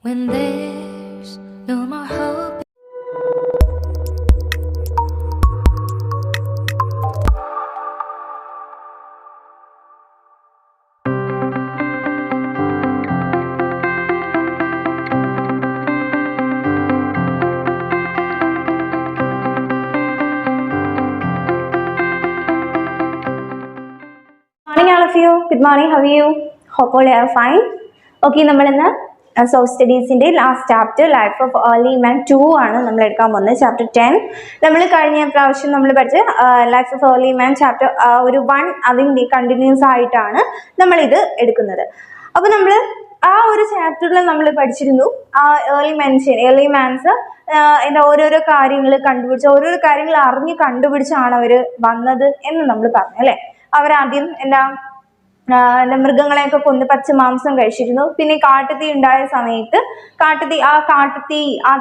when there's no more hope. Morning all of you. Good morning. How are you? Hope all are fine. Okay, നമ്മൾ ഇന്ന് social സ്റ്റഡീസിന്റെ last chapter life of early man 2 ആണ് നമ്മൾ എടുക്കാൻ പോകുന്നത്. Chapter 10 നമ്മൾ കഴിഞ്ഞ പ്രാവശ്യം നമ്മൾ പഠിച്ച life of early man chapter ഒരു 1 അതിന്റെ കണ്ടിന്യൂസ് ആയിട്ടാണ് നമ്മൾ ഇത് എടുക്കുന്നത്. അപ്പോൾ നമ്മൾ ആ ഒരു ചാപ്റ്ററിൽ നമ്മൾ പഠിച്ചിരുന്നു ഏർലി മാൻസ് ഓരോരോ കാര്യങ്ങൾ കണ്ടുപിടിച്ച് ഓരോരോ കാര്യങ്ങൾ അറിഞ്ഞ് കണ്ടുപിടിച്ചാണ് അവർ വന്നത് എന്ന് നമ്മൾ പറഞ്ഞു അല്ലേ. അവരാദ്യം മൃഗങ്ങളെയൊക്കെ കൊന്ന് പച്ച മാംസം കഴിച്ചിരുന്നു. പിന്നെ കാട്ടുതീ ഉണ്ടായ സമയത്ത്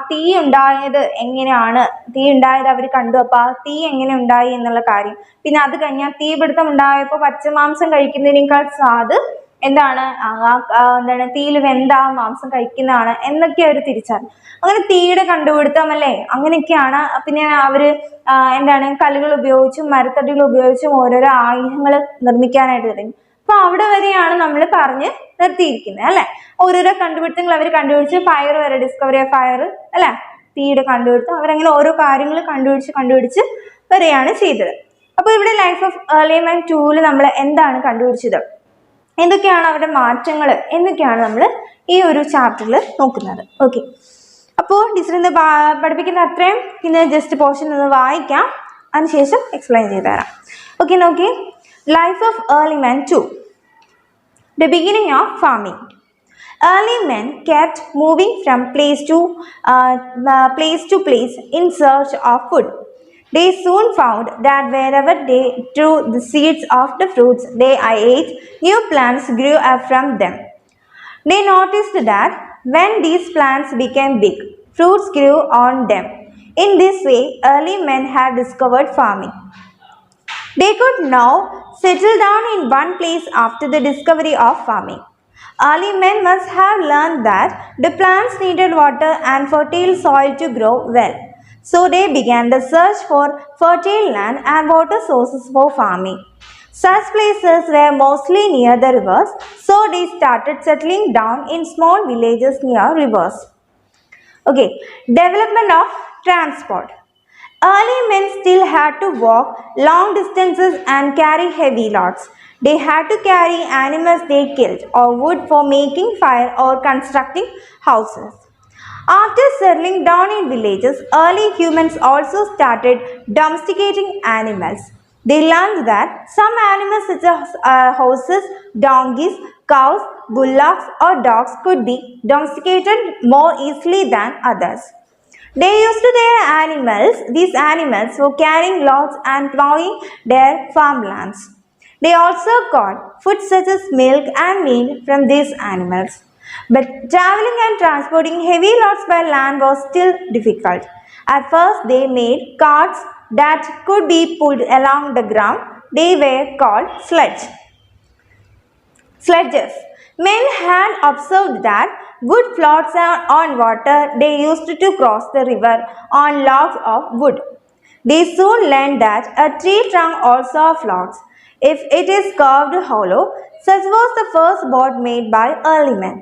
തീ ഉണ്ടായത് എങ്ങനെയാണ്, തീ ഉണ്ടായത് അവർ കണ്ടു. അപ്പൊ ആ തീ എങ്ങനെ ഉണ്ടായി എന്നുള്ള കാര്യം, പിന്നെ അത് കഴിഞ്ഞാൽ തീപിടുത്തം ഉണ്ടായപ്പോൾ പച്ചമാംസം കഴിക്കുന്നതിനേക്കാൾ സ്വാദ് തീയിൽ വെന്ത മാംസം കഴിക്കുന്നതാണ് എന്നൊക്കെ അവർ തിരിച്ചറിഞ്ഞു. അങ്ങനെ തീയുടെ കണ്ടുപിടുത്തം അല്ലേ, അങ്ങനെയൊക്കെയാണ്. പിന്നെ അവര് കല്ലുകൾ ഉപയോഗിച്ചും മരത്തടികൾ ഉപയോഗിച്ചും ഓരോരോ ആയുധങ്ങൾ നിർമ്മിക്കാനായിട്ട് തുടങ്ങി. അപ്പൊ അവിടെ വരെയാണ് നമ്മൾ പറഞ്ഞ് നിർത്തിയിരിക്കുന്നത് അല്ലെ. ഓരോരോ കണ്ടുപിടുത്തങ്ങൾ അവർ കണ്ടുപിടിച്ച് ഫയർ വരെ, ഡിസ്കവറി ഓഫ് ഫയർ അല്ലെ, തീയുടെ കണ്ടുപിടുത്തം, അവരങ്ങനെ ഓരോ കാര്യങ്ങൾ കണ്ടുപിടിച്ച് വരെയാണ് ചെയ്തത്. അപ്പൊ ഇവിടെ ലൈഫ് ഓഫ് ഏർലി മാൻ 2 നമ്മൾ എന്താണ് കണ്ടുപിടിച്ചത്, എന്തൊക്കെയാണ് അവരുടെ മാറ്റങ്ങൾ എന്നൊക്കെയാണ് നമ്മൾ ഈ ഒരു ചാപ്റ്ററിൽ നോക്കുന്നത്. ഓക്കെ, അപ്പോൾ ടീച്ചർ ഇന്ന് പഠിപ്പിക്കുന്ന അത്രയും ഇന്ന് ജസ്റ്റ് പോർഷൻ ഒന്ന് വായിക്കാം, അതിനുശേഷം എക്സ്പ്ലെയിൻ ചെയ്തു തരാം. ഓക്കെ, നോക്കി. Life of early man 2. The beginning of farming. Early men kept moving from place to place in search of food. They soon found that wherever they threw the seeds of the fruits they ate, new plants grew up from them. They noticed that when these plants became big, fruits grew on them. In this way, early men had discovered farming. They could now settle down in one place after the discovery of farming. Early men must have learned that the plants needed water and fertile soil to grow well. So they began the search for fertile land and water sources for farming. Such places were mostly near the rivers, so they started settling down in small villages near rivers. Okay, development of transport. Early men still had to walk long distances and carry heavy loads. They had to carry animals they killed or wood for making fire or constructing houses. After settling down in villages, early humans also started domesticating animals. They learned that some animals such as horses, donkeys, cows, bullocks or dogs could be domesticated more easily than others. They used these animals for carrying loads and plowing their farmlands. They also got food such as milk and meat from these animals. But traveling and transporting heavy loads by land was still difficult. At first, they made carts that could be pulled along the ground. They were called sledges. Men had observed that wood floats on water. They used to cross the river on logs of wood. They soon learned that a tree trunk also floats if it is carved hollow. Such was the first boat made by early men.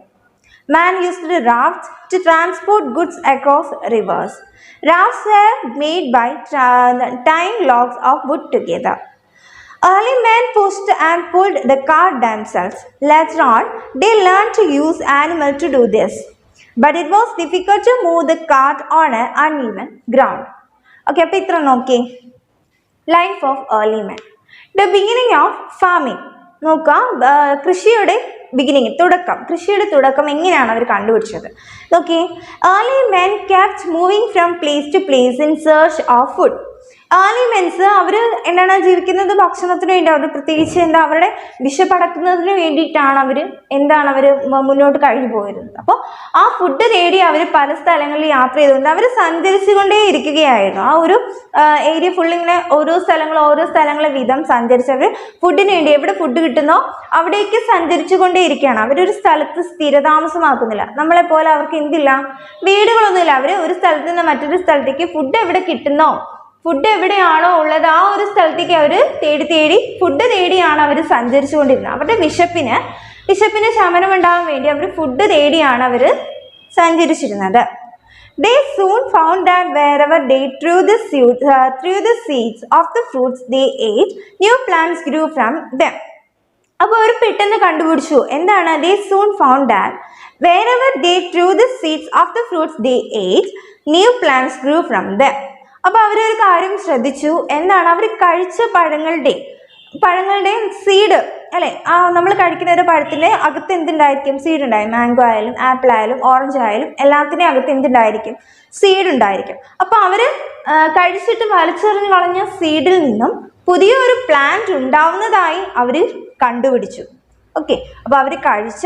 Man used rafts to transport goods across rivers. Rafts were made by tying logs of wood together. Early men pushed and pulled the cart themselves. Later on, they learned to use animals to do this. But it was difficult to move the cart on an uneven ground. Okay, അപ്പോൾ ഇത്ര നോക്കി. Life of early men. The beginning of farming. നോക്കാം, കൃഷിയുടെ തുടക്കം എങ്ങനെയാണ് അവർ കണ്ടുപിടിച്ചത്. Okay, early men kept moving from place to place in search of food. Early mens അവർ എന്താണ് ജീവിക്കുന്നത് ഭക്ഷണത്തിന് വേണ്ടി, അവർ പ്രത്യേകിച്ച് അവരുടെ വിശപ്പടക്കുന്നതിന് വേണ്ടിയിട്ടാണ് അവർ മുന്നോട്ട് കഴിഞ്ഞു പോയിരുന്നത്. അപ്പോൾ ആ ഫുഡ് തേടി അവർ പല സ്ഥലങ്ങളിൽ യാത്ര ചെയ്തുകൊണ്ട് അവർ സഞ്ചരിച്ചുകൊണ്ടേ ഇരിക്കുകയായിരുന്നു. ആ ഒരു ഏരിയ ഫുള്ളിങ്ങനെ ഓരോ സ്ഥലങ്ങളെ വീതം സഞ്ചരിച്ചവർ ഫുഡിന് വേണ്ടി എവിടെ ഫുഡ് കിട്ടുന്നോ അവിടേക്ക് സഞ്ചരിച്ചു കൊണ്ടേ ഇരിക്കുകയാണ്. അവരൊരു സ്ഥലത്ത് സ്ഥിരതാമസമാക്കുന്നില്ല. നമ്മളെപ്പോലെ അവർക്ക് എന്തില്ല, വീടുകളൊന്നുമില്ല. അവർ ഒരു സ്ഥലത്ത് നിന്ന് മറ്റൊരു സ്ഥലത്തേക്ക് ഫുഡ് എവിടെ കിട്ടുന്നോ, ഫുഡ് എവിടെയാണോ ഉള്ളത് ആ ഒരു സ്ഥലത്തേക്ക് അവർ തേടി ഫുഡ് തേടിയാണ് അവർ സഞ്ചരിച്ചു കൊണ്ടിരുന്നത്. അവരുടെ വിശപ്പിന് ശമനമുണ്ടാകാൻ വേണ്ടി അവർ ഫുഡ് തേടിയാണ് അവർ സഞ്ചരിച്ചിരുന്നത്. They soon found that wherever they threw the seeds of the fruits they ate, new plants grew from them. അപ്പോൾ അവർ പെട്ടെന്ന് കണ്ടുപിടിച്ചു എന്താണ്, they soon found that wherever they threw the seeds of the fruits they ate, new plants grew from them. അപ്പോൾ അവരൊരു കാര്യം ശ്രദ്ധിച്ചു, എന്താണ്, അവർ കഴിച്ച പഴങ്ങളുടെ സീഡ് അല്ലെ, നമ്മൾ കഴിക്കുന്ന ഒരു പഴത്തിന്റെ അകത്ത് എന്തുണ്ടായിരിക്കും, സീഡ് ഉണ്ടായിരിക്കും. മാംഗോ ആയാലും ആപ്പിൾ ആയാലും ഓറഞ്ച് ആയാലും എല്ലാത്തിൻ്റെ അകത്ത് എന്തുണ്ടായിരിക്കും, സീഡ് ഉണ്ടായിരിക്കും. അപ്പോൾ അവര് കഴിച്ചിട്ട് വലിച്ചെറിഞ്ഞ് കളഞ്ഞ സീഡിൽ നിന്നും പുതിയൊരു പ്ലാന്റ് ഉണ്ടാവുന്നതായി അവർ കണ്ടുപിടിച്ചു. ഓക്കെ, അപ്പോൾ അവർ കഴിച്ച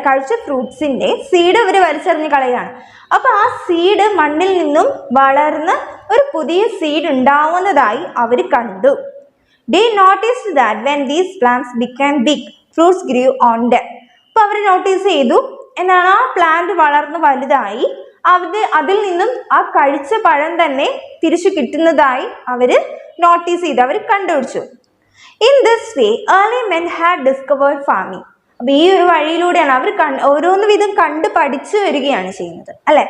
കഴിച്ച ഫ്രൂട്ട്സിന്റെ സീഡ് അവർ വലിച്ചെറിഞ്ഞ് കളയുകയാണ്. അപ്പോൾ ആ സീഡ് മണ്ണിൽ നിന്നും വളർന്ന് ഒരു പുതിയ സീഡ് ഉണ്ടാവുന്നതായി അവർ കണ്ടു. They noticed that when these plants became big, fruits grew on them. അപ്പോൾ അവർ നോട്ടീസ് ചെയ്തു എന്താണ്, ആ പ്ലാന്റ് വളർന്ന് വലുതായി അതിൽ നിന്നും ആ കഴിച്ച പഴം തന്നെ തിരിച്ചു കിട്ടുന്നതായി അവർ നോട്ടീസ് ചെയ്തു, അവർ കണ്ടുപിടിച്ചു. In this way, early men had discovered farming. അപ്പോൾ ഈ ഒരു വഴിയിലൂടെയാണ് അവർ ഓരോന്ന് വിധം കണ്ട് പഠിച്ചു വരികയാണ് ചെയ്യുന്നത് അല്ലെ.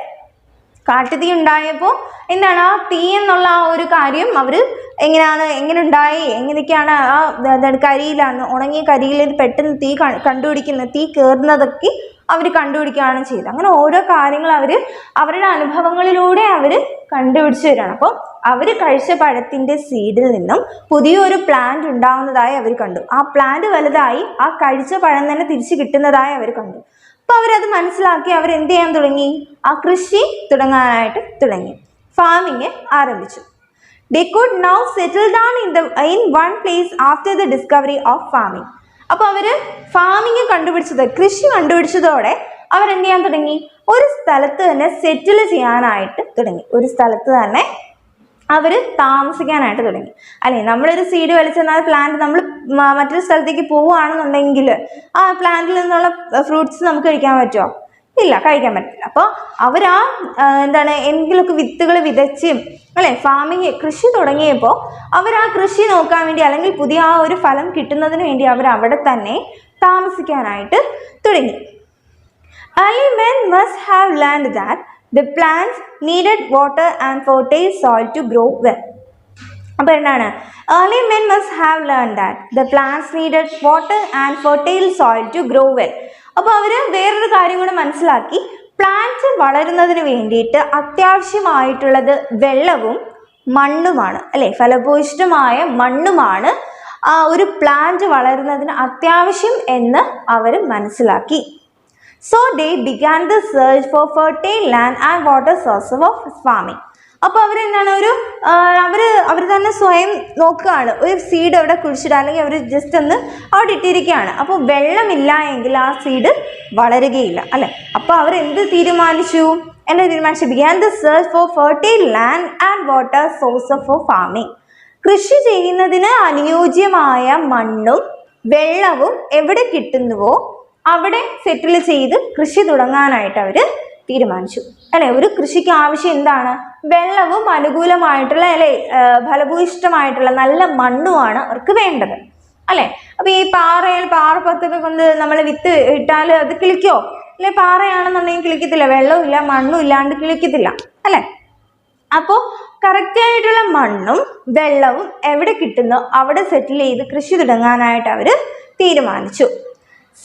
കാട്ടുതീ ഉണ്ടായപ്പോൾ എന്താണ്, ആ തീ എന്നുള്ള ആ ഒരു കാര്യം അവർ എങ്ങനെ ഉണ്ടായി, എങ്ങനെയൊക്കെയാണ് ആ കരിയിലാണ്, ഉണങ്ങിയ കരിയിൽ പെട്ടെന്ന് തീ കയറുന്നതൊക്കെ അവർ കണ്ടുപിടിക്കുകയാണ് ചെയ്തത്. അങ്ങനെ ഓരോ കാര്യങ്ങൾ അവരുടെ അനുഭവങ്ങളിലൂടെ അവർ കണ്ടുപിടിച്ചു വരികയാണ്. അപ്പോൾ അവർ കഴിച്ച പഴത്തിൻ്റെ സീഡിൽ നിന്നും പുതിയൊരു പ്ലാന്റ് ഉണ്ടാവുന്നതായി അവർ കണ്ടു. ആ പ്ലാന്റ് വലുതായി ആ കഴിച്ച പഴം തന്നെ തിരിച്ചു കിട്ടുന്നതായി അവർ കണ്ടു. അപ്പോൾ അവരത് മനസ്സിലാക്കി അവർ എന്ത് ചെയ്യാൻ തുടങ്ങി, ആ കൃഷി തുടങ്ങാനായിട്ട് തുടങ്ങി, ഫാമിങ് ആരംഭിച്ചു. They could now settle down in one place after the discovery of farming. അപ്പോൾ അവർ കൃഷി കണ്ടുപിടിച്ചതോടെ അവരെന്ത് ചെയ്യാൻ തുടങ്ങി, ഒരു സ്ഥലത്ത് തന്നെ സെറ്റിൽ ചെയ്യാനായിട്ട് തുടങ്ങി, ഒരു സ്ഥലത്ത് തന്നെ അവർ താമസിക്കാനായിട്ട് തുടങ്ങി. അല്ലെ, നമ്മളൊരു സീഡ് വലിച്ചെന്നാൽ പ്ലാന്റ് നമ്മൾ മറ്റൊരു സ്ഥലത്തേക്ക് പോവുകയാണെന്നുണ്ടെങ്കിൽ ആ പ്ലാന്റിൽ നിന്നുള്ള ഫ്രൂട്ട്സ് നമുക്ക് കഴിക്കാൻ പറ്റുമോ? ഇല്ല, കഴിക്കാൻ പറ്റില്ല. അപ്പോൾ അവർ എന്തെങ്കിലുമൊക്കെ വിത്തുകൾ വിതച്ചും അല്ലെ കൃഷി തുടങ്ങിയപ്പോൾ അവർ ആ കൃഷി നോക്കാൻ വേണ്ടി അല്ലെങ്കിൽ പുതിയ ആ ഒരു ഫലം കിട്ടുന്നതിന് വേണ്ടി അവർ അവിടെ തന്നെ താമസിക്കാനായിട്ട് തുടങ്ങി. Early men must have learned that the plants needed water and fertile soil to grow well. അപ്പോൾ എന്താണ്, early men must have learned that the plants needed water and fertile soil to grow well. അപ്പോൾ അവർ വേറൊരു കാര്യം കൂടെ മനസ്സിലാക്കി, plant വളരുന്നതിന് വേണ്ടിയിട്ട് അത്യാവശ്യമായിട്ടുള്ളത് വെള്ളവും മണ്ണുമാണ് അല്ലെ, ഫലഭൂയിഷ്ഠമായ മണ്ണുമാണ് ആ ഒരു പ്ലാന്റ് വളരുന്നതിന് അത്യാവശ്യം എന്ന് അവർ മനസ്സിലാക്കി. So they began the search for fertile land and water sources of farming. അപ്പോൾ അവരെന്താണ് അവർ തന്നെ സ്വയം നോക്കുകയാണ്, ഒരു സീഡ് അവിടെ കുഴിച്ചിടുക അല്ലെങ്കിൽ അവർ ജസ്റ്റ് ഒന്ന് അവിടെ ഇട്ടിരിക്കുകയാണ്. അപ്പോൾ വെള്ളമില്ല എങ്കിൽ ആ സീഡ് വളരുകയില്ല അല്ലെ. അപ്പോൾ അവർ എന്ത് തീരുമാനിച്ചു, began the search for fertile land and water sources for farming. കൃഷി ചെയ്യുന്നതിന് അനുയോജ്യമായ മണ്ണും വെള്ളവും എവിടെ കിട്ടുന്നുവോ അവിടെ സെറ്റിൽ ചെയ്ത് കൃഷി തുടങ്ങാനായിട്ട് അവർ തീരുമാനിച്ചു അല്ലെ. ഒരു കൃഷിക്ക് ആവശ്യം എന്താണ്, വെള്ളവും അനുകൂലമായിട്ടുള്ള അല്ലെ ഫലഭൂയിഷ്ഠമായിട്ടുള്ള നല്ല മണ്ണുമാണ് അവർക്ക് വേണ്ടത് അല്ലെ. അപ്പോൾ ഈ പാറപ്പുറത്തൊക്കെ കൊണ്ട് നമ്മൾ വിത്ത് ഇട്ടാൽ അത് കിളിക്കോ? അല്ലെ, പാറയാണെന്നുണ്ടെങ്കിൽ കിളിക്കത്തില്ല, വെള്ളമില്ല മണ്ണും ഇല്ലാണ്ട് കിളിക്കത്തില്ല അല്ലെ. അപ്പോൾ കറക്റ്റായിട്ടുള്ള മണ്ണും വെള്ളവും എവിടെ കിട്ടുന്നോ അവിടെ സെറ്റിൽ ചെയ്ത് കൃഷി തുടങ്ങാനായിട്ട് അവർ തീരുമാനിച്ചു.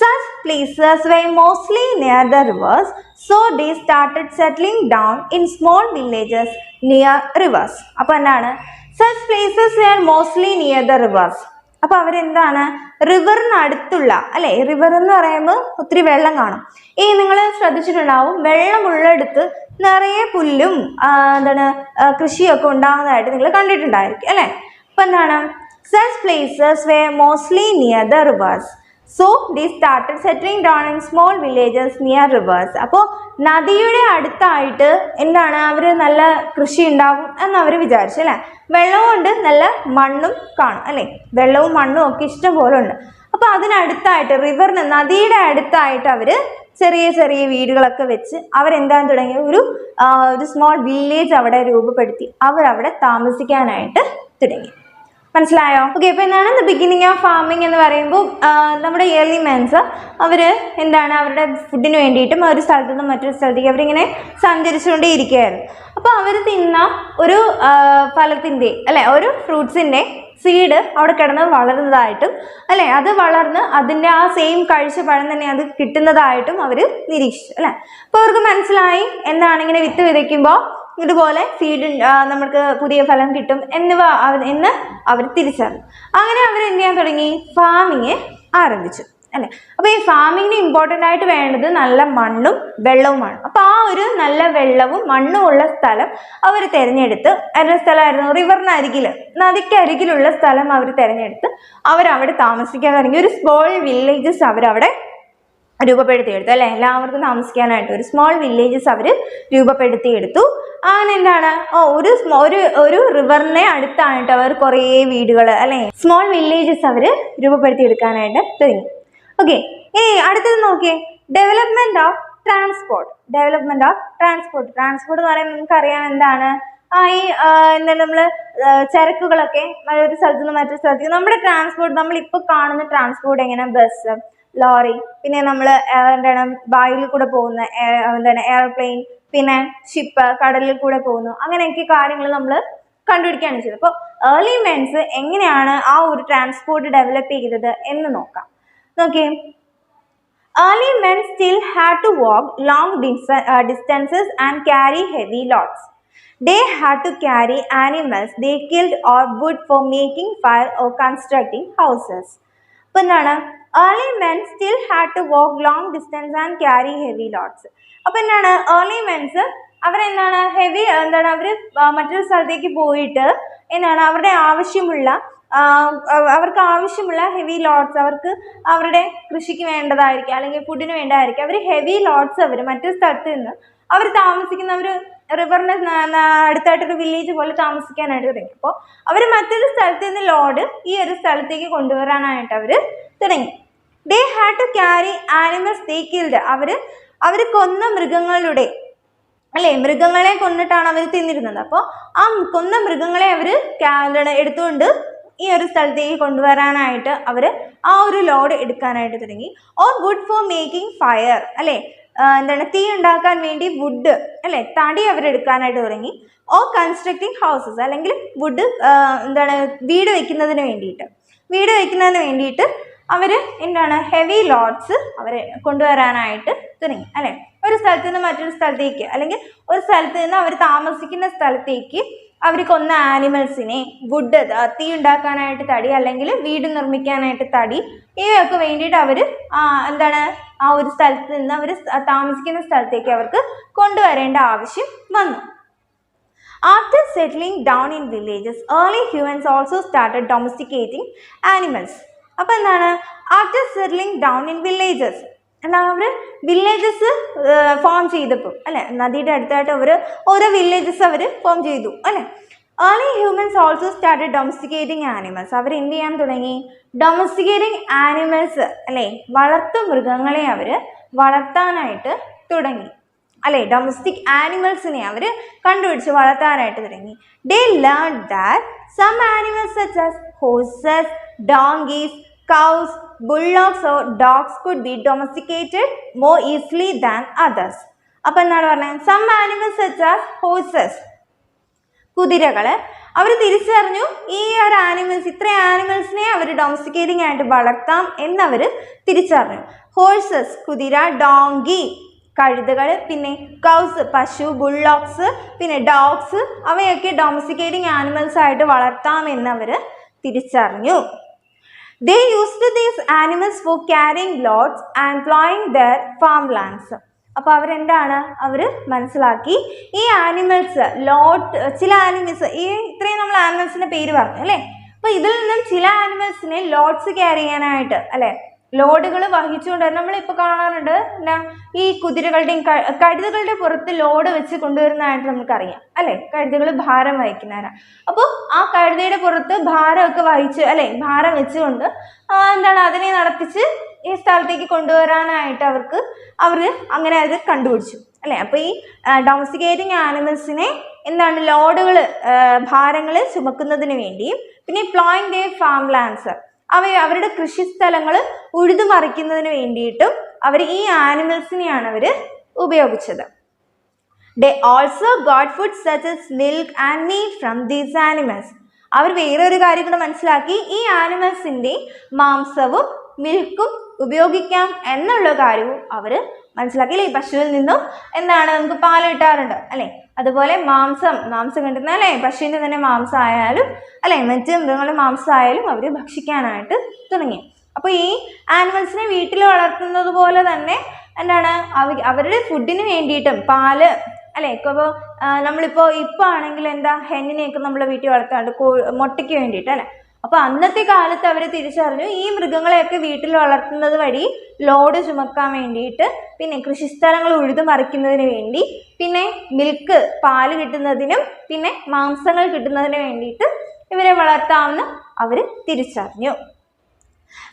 Such places were mostly near the rivers, so they started settling down in small villages near rivers. അപ്പോൾ എന്താണ്, such places were mostly near the rivers. അപ്പോൾ അവരെന്താണ് റിവറിനടുത്തുള്ള അല്ലെ, റിവർ എന്ന് പറയുമ്പോൾ ഒത്തിരി വെള്ളം കാണും. ഈ നിങ്ങൾ ശ്രദ്ധിച്ചിട്ടുണ്ടാവും, വെള്ളമുള്ളടുത്ത് നിറയെ പുല്ലും എന്താണ് കൃഷിയൊക്കെ ഉണ്ടാകുന്നതായിട്ട് നിങ്ങൾ കണ്ടിട്ടുണ്ടായിരിക്കും അല്ലെ. അപ്പം എന്താണ് such places were mostly near the rivers. So they started settling down in small villages near rivers. അപ്പോൾ നദിയുടെ അടുത്തായിട്ട് എന്താണ് അവർ നല്ല കൃഷി ഉണ്ടാകും എന്ന് അവർ വിചാരിച്ചു അല്ലേ. വെള്ളമുണ്ട്, നല്ല മണ്ണും കാണും അല്ലേ, വെള്ളവും മണ്ണും ഒക്കെ ഇഷ്ടം പോലെ ഉണ്ട്. അപ്പോൾ അതിനടുത്തായിട്ട് റിവറിന് നദിയുടെ അടുത്തായിട്ട് അവർ ചെറിയ ചെറിയ വീടുകളൊക്കെ വെച്ച് അവരെന്താൻ തുടങ്ങി, ഒരു സ്മോൾ വില്ലേജ് അവിടെ രൂപപ്പെടുത്തി അവരവിടെ താമസിക്കാനായിട്ട് തുടങ്ങി. മനസ്സിലായോ? ഓക്കെ. അപ്പോൾ എന്താണ് ദ ബിഗിനിങ് ഓഫ് ഫാമിംഗ് എന്ന് പറയുമ്പോൾ നമ്മുടെ ഏർലി മെൻസ് അവർ എന്താണ് അവരുടെ ഫുഡിന് വേണ്ടിയിട്ടും ഒരു സ്ഥലത്തു നിന്നും മറ്റൊരു സ്ഥലത്തേക്ക് അവരിങ്ങനെ സഞ്ചരിച്ചുകൊണ്ടേ ഇരിക്കുകയായിരുന്നു. അപ്പോൾ അവർ തിന്ന ഒരു ഫലത്തിൻ്റെ അല്ലെ, ഒരു ഫ്രൂട്ട്സിൻ്റെ സീഡ് അവിടെ കിടന്ന് വളരുന്നതായിട്ടും അല്ലെ, അത് വളർന്ന് അതിൻ്റെ ആ സെയിം കഴിച്ച പഴം തന്നെ അത് കിട്ടുന്നതായിട്ടും അവർ നിരീക്ഷിച്ചു അല്ലെ. അപ്പോൾ അവർക്ക് മനസ്സിലായി എന്താണ് ഇങ്ങനെ വിത്ത് വിതയ്ക്കുമ്പോൾ ഇതുപോലെ സീഡ് നമുക്ക് പുതിയ ഫലം കിട്ടും എന്ന് അവർ തിരിച്ചറിഞ്ഞു. അങ്ങനെ അവർ എന്ത് ചെയ്യാൻ തുടങ്ങി, ഫാമിങ് ആരംഭിച്ചു അല്ലേ. അപ്പോൾ ഈ ഫാമിങ്ങിന് ഇമ്പോർട്ടൻ്റ് ആയിട്ട് വേണ്ടത് നല്ല മണ്ണും വെള്ളവുമാണ്. അപ്പോൾ ആ ഒരു നല്ല വെള്ളവും മണ്ണും ഉള്ള സ്ഥലം അവർ തിരഞ്ഞെടുത്ത്, അവരുടെ സ്ഥലമായിരുന്നു റിവറിനരികിൽ, നദിക്കരികിലുള്ള സ്ഥലം അവർ തിരഞ്ഞെടുത്ത് അവരവിടെ താമസിക്കാൻ തുടങ്ങി. ഒരു സ്മോൾ വില്ലേജസ് അവരവിടെ രൂപപ്പെടുത്തിയെടുത്തു അല്ലെ, എല്ലാവർക്കും താമസിക്കാനായിട്ട് ഒരു സ്മോൾ വില്ലേജസ് അവർ രൂപപ്പെടുത്തിയെടുത്തു. അങ്ങനെ എന്താണ് ഒരു റിവറിനെ അടുത്തായിട്ട് അവർ കുറേ വീടുകൾ അല്ലെ, സ്മോൾ വില്ലേജസ് അവർ രൂപപ്പെടുത്തിയെടുക്കാനായിട്ട് തുടങ്ങി. ഓക്കെ. ഇനി അടുത്തത് നോക്കിയേ, development of transport. Development of transport എന്ന് പറയുമ്പോൾ നമുക്കറിയാം എന്താണ്, എന്താ നമ്മൾ ചരക്കുകളൊക്കെ ഒരു സ്ഥലത്ത് നിന്ന് മറ്റൊരു സ്ഥലത്തേക്ക് നമ്മുടെ ട്രാൻസ്പോർട്ട്, നമ്മളിപ്പോൾ കാണുന്ന ട്രാൻസ്പോർട്ട് എങ്ങനെ, ബസ്, ലോറി, പിന്നെ നമ്മൾ എന്താണ് വായുവിൽ കൂടെ പോകുന്ന എന്താണ് എയർപ്ലെയിൻ, പിന്നെ ഷിപ്പ് കടലിൽ കൂടെ പോകുന്നു, അങ്ങനെയൊക്കെ കാര്യങ്ങൾ നമ്മൾ കണ്ടുപിടിക്കുകയാണ് ചെയ്തത്. അപ്പോൾ ഏർലി മെൻസ് എങ്ങനെയാണ് ആ ഒരു ട്രാൻസ്പോർട്ട് ഡെവലപ്പ് ചെയ്തത് എന്ന് നോക്കാം. നോക്കിയേ, early men still had to walk long distances and carry heavy loads. They had to carry animals they killed or wood for making fire or constructing houses. അപ്പോൾ എന്താണ്, early men still had to walk long distance and carry heavy loads. അപ്പോൾ എന്താണ്, early men's അവരെന്താണ് അവർ മറ്റൊരു സ്ഥലത്തേക്ക് പോയിട്ട് എന്താണ് അവർക്ക് ആവശ്യമുള്ള ഹെവി ലോഡ്സ്, അവർക്ക് അവരുടെ കൃഷിക്ക് വേണ്ടതായിരിക്കും അല്ലെങ്കിൽ ഫുഡിന് വേണ്ടതായിരിക്കും, അവർ ഹെവി ലോഡ്സ് അവർ മറ്റൊരു സ്ഥലത്ത് നിന്ന് അവർ താമസിക്കുന്ന ഒരു റിവറിന് അടുത്തായിട്ടൊരു വില്ലേജ് പോലെ താമസിക്കാനായിട്ട് തുടങ്ങി. അപ്പോൾ അവർ മറ്റൊരു സ്ഥലത്ത് നിന്ന് ലോഡ് ഈ ഒരു സ്ഥലത്തേക്ക് കൊണ്ടുവരാനായിട്ട് അവർ തുടങ്ങി. They had to carry animals they killed. അവർ കൊന്ന മൃഗങ്ങളുടെ അല്ലേ, മൃഗങ്ങളെ കൊന്നിട്ടാണ് അവർ തിന്നിരുന്നത്. അപ്പോൾ ആ കൊന്ന മൃഗങ്ങളെ അവർ എടുത്തുകൊണ്ട് ഈ ഒരു സ്ഥലത്തേക്ക് കൊണ്ടുവരാനായിട്ട് അവർ ആ ഒരു ലോഡ് എടുക്കാനായിട്ട് തുടങ്ങി. Or wood for making fire അല്ലേ, എന്താണ് തീ ഉണ്ടാക്കാൻ വേണ്ടി വുഡ് അല്ലേ, തടി അവരെടുക്കാനായിട്ട് തുടങ്ങി. ഓർ കൺസ്ട്രക്റ്റിംഗ് ഹൗസസ് അല്ലെങ്കിൽ വുഡ് വീട് വയ്ക്കുന്നതിന് വേണ്ടിയിട്ട് അവർ എന്താണ് ഹെവി ലോഡ്സ് അവരെ കൊണ്ടുവരാനായിട്ട് തുടങ്ങി അല്ലേ. ഒരു സ്ഥലത്ത് നിന്ന് മറ്റൊരു സ്ഥലത്തേക്ക് അല്ലെങ്കിൽ ഒരു സ്ഥലത്ത് നിന്ന് അവർ താമസിക്കുന്ന സ്ഥലത്തേക്ക് അവർ കൊന്ന ആനിമൽസിനെ വുഡ്, തീ ഉണ്ടാക്കാനായിട്ട് തടി അല്ലെങ്കിൽ വീട് നിർമ്മിക്കാനായിട്ട് തടി, ഇവയൊക്കെ വേണ്ടിയിട്ട് അവർ ആ ഒരു സ്ഥലത്ത് നിന്ന് അവർ താമസിക്കുന്ന സ്ഥലത്തേക്ക് അവർക്ക് കൊണ്ടുവരേണ്ട ആവശ്യം വന്നു. After settling down in villages, early humans also started domesticating animals. അപ്പോൾ എന്താണ്, after settling down in villages അവർ വില്ലേജസ് ഫോം ചെയ്തപ്പോൾ അല്ലെ, നദിയുടെ അടുത്തായിട്ട് അവർ ഓരോ വില്ലേജസ് അവർ ഫോം ചെയ്തു അല്ലെ. Early humans also started domesticating animals. അവർ എന്ത് ചെയ്യാൻ തുടങ്ങി, ഡൊമസ്റ്റിക്കേറ്റിംഗ് ആനിമൽസ് അല്ലെ, വളർത്തു മൃഗങ്ങളെ അവർ വളർത്താനായിട്ട് തുടങ്ങി അല്ലെ. ഡൊമസ്റ്റിക് ആനിമൽസിനെ അവർ കണ്ടുപിടിച്ച് വളർത്താനായിട്ട് തുടങ്ങി. They learn that some animals such as horses, donkeys, cows, bullocks or dogs could be domesticated more easily than others. അപ്പോൾ എന്താണ് പറഞ്ഞത്, some animals such as horses, കുതിരകൾ അവർ തിരിച്ചറിഞ്ഞു ഈ ഒരു ഇത്രയും ആനിമൽസിനെ അവർ ഡൊമസ്റ്റിക്കേറ്റിംഗ് ആയിട്ട് വളർത്താം എന്നവർ തിരിച്ചറിഞ്ഞു. ഹോഴ്സസ് കുതിര, ഡോങ്കി കഴുതകൾ, പിന്നെ കൗസ് പശു, ബുള്ളോക്സ്, പിന്നെ ഡോഗ്സ് അവയൊക്കെ ഡൊമസ്റ്റിക്കേറ്റിംഗ് ആനിമൽസ് ആയിട്ട് വളർത്താം എന്നവർ തിരിച്ചറിഞ്ഞു. They used these animals for carrying loads and plowing their farmlands. അപ്പോൾ അവരെന്താണ് അവർ മനസ്സിലാക്കി ഈ ആനിമൽസ് ചില ആനിമൽസ് ഇത്രയും നമ്മൾ ആനിമൽസിന്റെ പേര് പറഞ്ഞു അല്ലേ. അപ്പോൾ ഇതിൽ നിന്നും ചില ആനിമൽസിനെ ലോഡ്സ് ക്യാരി ചെയ്യാനായിട്ട് അല്ലേ, ലോഡുകൾ വഹിച്ചുകൊണ്ട് നമ്മളിപ്പോൾ കാണാറുണ്ട് എന്നാ ഈ കുതിരകളുടെയും കഴുതകളുടെ പുറത്ത് ലോഡ് വെച്ച് കൊണ്ടുവരുന്നതായിട്ട് നമുക്കറിയാം അല്ലേ. കഴുതകൾ ഭാരം വഹിക്കുന്നവരാണ്. അപ്പോൾ ആ കഴുതയുടെ പുറത്ത് ഭാരമൊക്കെ വഹിച്ച് അല്ലേ, ഭാരം വെച്ചുകൊണ്ട് എന്താണ് അതിനെ നടത്തിച്ച് ഈ സ്ഥലത്തേക്ക് കൊണ്ടുവരാനായിട്ട് അവർ അങ്ങനെ അത് കണ്ടുപിടിച്ചു അല്ലേ. അപ്പോൾ ഈ ഡൊമസ്റ്റിക്കേറ്റിംഗ് ആനിമൽസിനെ എന്താണ് ലോഡുകൾ ഭാരങ്ങൾ ചുമക്കുന്നതിന് വേണ്ടിയും പിന്നെ പ്ലോയിങ് ദെയർ ഫാം ലാൻഡ്സ് അവരുടെ കൃഷിസ്ഥലങ്ങൾ ഉഴുതുമറിക്കുന്നതിന് വേണ്ടിയിട്ടും അവർ ഈ ആനിമൽസിനെയാണ് അവർ ഉപയോഗിച്ചത്. They also got food such as milk and meat from these animals. അവർ വേറൊരു കാര്യം കൂടെ മനസ്സിലാക്കി, ഈ ആനിമൽസിന്റെ മാംസവും മിൽക്കും ഉപയോഗിക്കാം എന്നുള്ള കാര്യവും അവർ മനസ്സിലാക്കി അല്ലേ. പശുവിൽ നിന്നും എന്താണ് നമുക്ക് പാൽ കിട്ടാറുണ്ട് അല്ലേ. അതുപോലെ മാംസം കിട്ടുന്ന അല്ലേ, പശുവിൻ്റെ തന്നെ മാംസം ആയാലും അല്ലേ മറ്റ് മൃഗങ്ങളുടെ മാംസം ആയാലും അവർ ഭക്ഷിക്കാനായിട്ട് തുടങ്ങി. അപ്പോൾ ഈ ആനിമൽസിനെ വീട്ടിൽ വളർത്തുന്നത് പോലെ തന്നെ എന്താണ് അവരുടെ ഫുഡിന് വേണ്ടിയിട്ടും പാല് അല്ലേ. ഇപ്പോൾ നമ്മളിപ്പോൾ ആണെങ്കിൽ എന്താ ഹെന്നിനെയൊക്കെ നമ്മൾ വീട്ടിൽ വളർത്താറുണ്ട് മുട്ടയ്ക്ക് വേണ്ടിയിട്ട് അല്ലേ. അപ്പോൾ അന്നത്തെ കാലത്ത് അവർ തിരിച്ചറിഞ്ഞു ഈ മൃഗങ്ങളെയൊക്കെ വീട്ടിൽ വളർത്തുന്നത് വഴി ലോഡ് ചുമക്കാൻ വേണ്ടിയിട്ട്, പിന്നെ കൃഷിസ്ഥലങ്ങൾ ഉഴുതുമറിക്കുന്നതിന് വേണ്ടി, പിന്നെ മിൽക്ക് പാല് കിട്ടുന്നതിനും പിന്നെ മാംസങ്ങൾ കിട്ടുന്നതിന് വേണ്ടിയിട്ട് ഇവരെ വളർത്താമെന്ന് അവർ തിരിച്ചറിഞ്ഞു.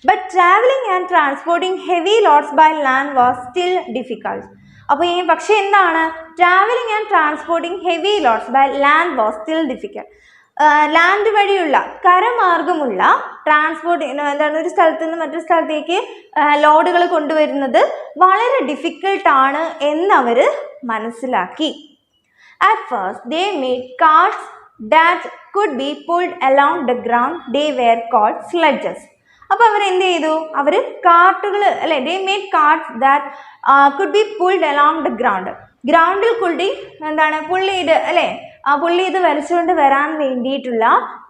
But traveling and transporting heavy loads by land was still difficult. അപ്പോൾ പക്ഷേ എന്താണ് travelling and transporting heavy loads by land was still difficult. Land വഴിയുള്ള കരമാർഗമുള്ള ട്രാൻസ്പോർട്ട് എന്താണ് ഒരു സ്ഥലത്ത് നിന്ന് മറ്റൊരു സ്ഥലത്തേക്ക് ലോഡുകൾ കൊണ്ടുവരുന്നത് വളരെ ഡിഫിക്കൽട്ടാണ് എന്നവർ മനസ്സിലാക്കി. At first they made carts that could be pulled along the ground. They were called sledges. അപ്പോൾ അവർ എന്ത് ചെയ്തു, അവർ കാർട്ടുകൾ അല്ലെ, they made carts that could be pulled along the ground. ഗ്രൗണ്ടിൽ കൂടി എന്താണ് പുള്ളി ചെയ്ത് വലിച്ചുകൊണ്ട് വരാൻ വേണ്ടിയിട്ടുള്ള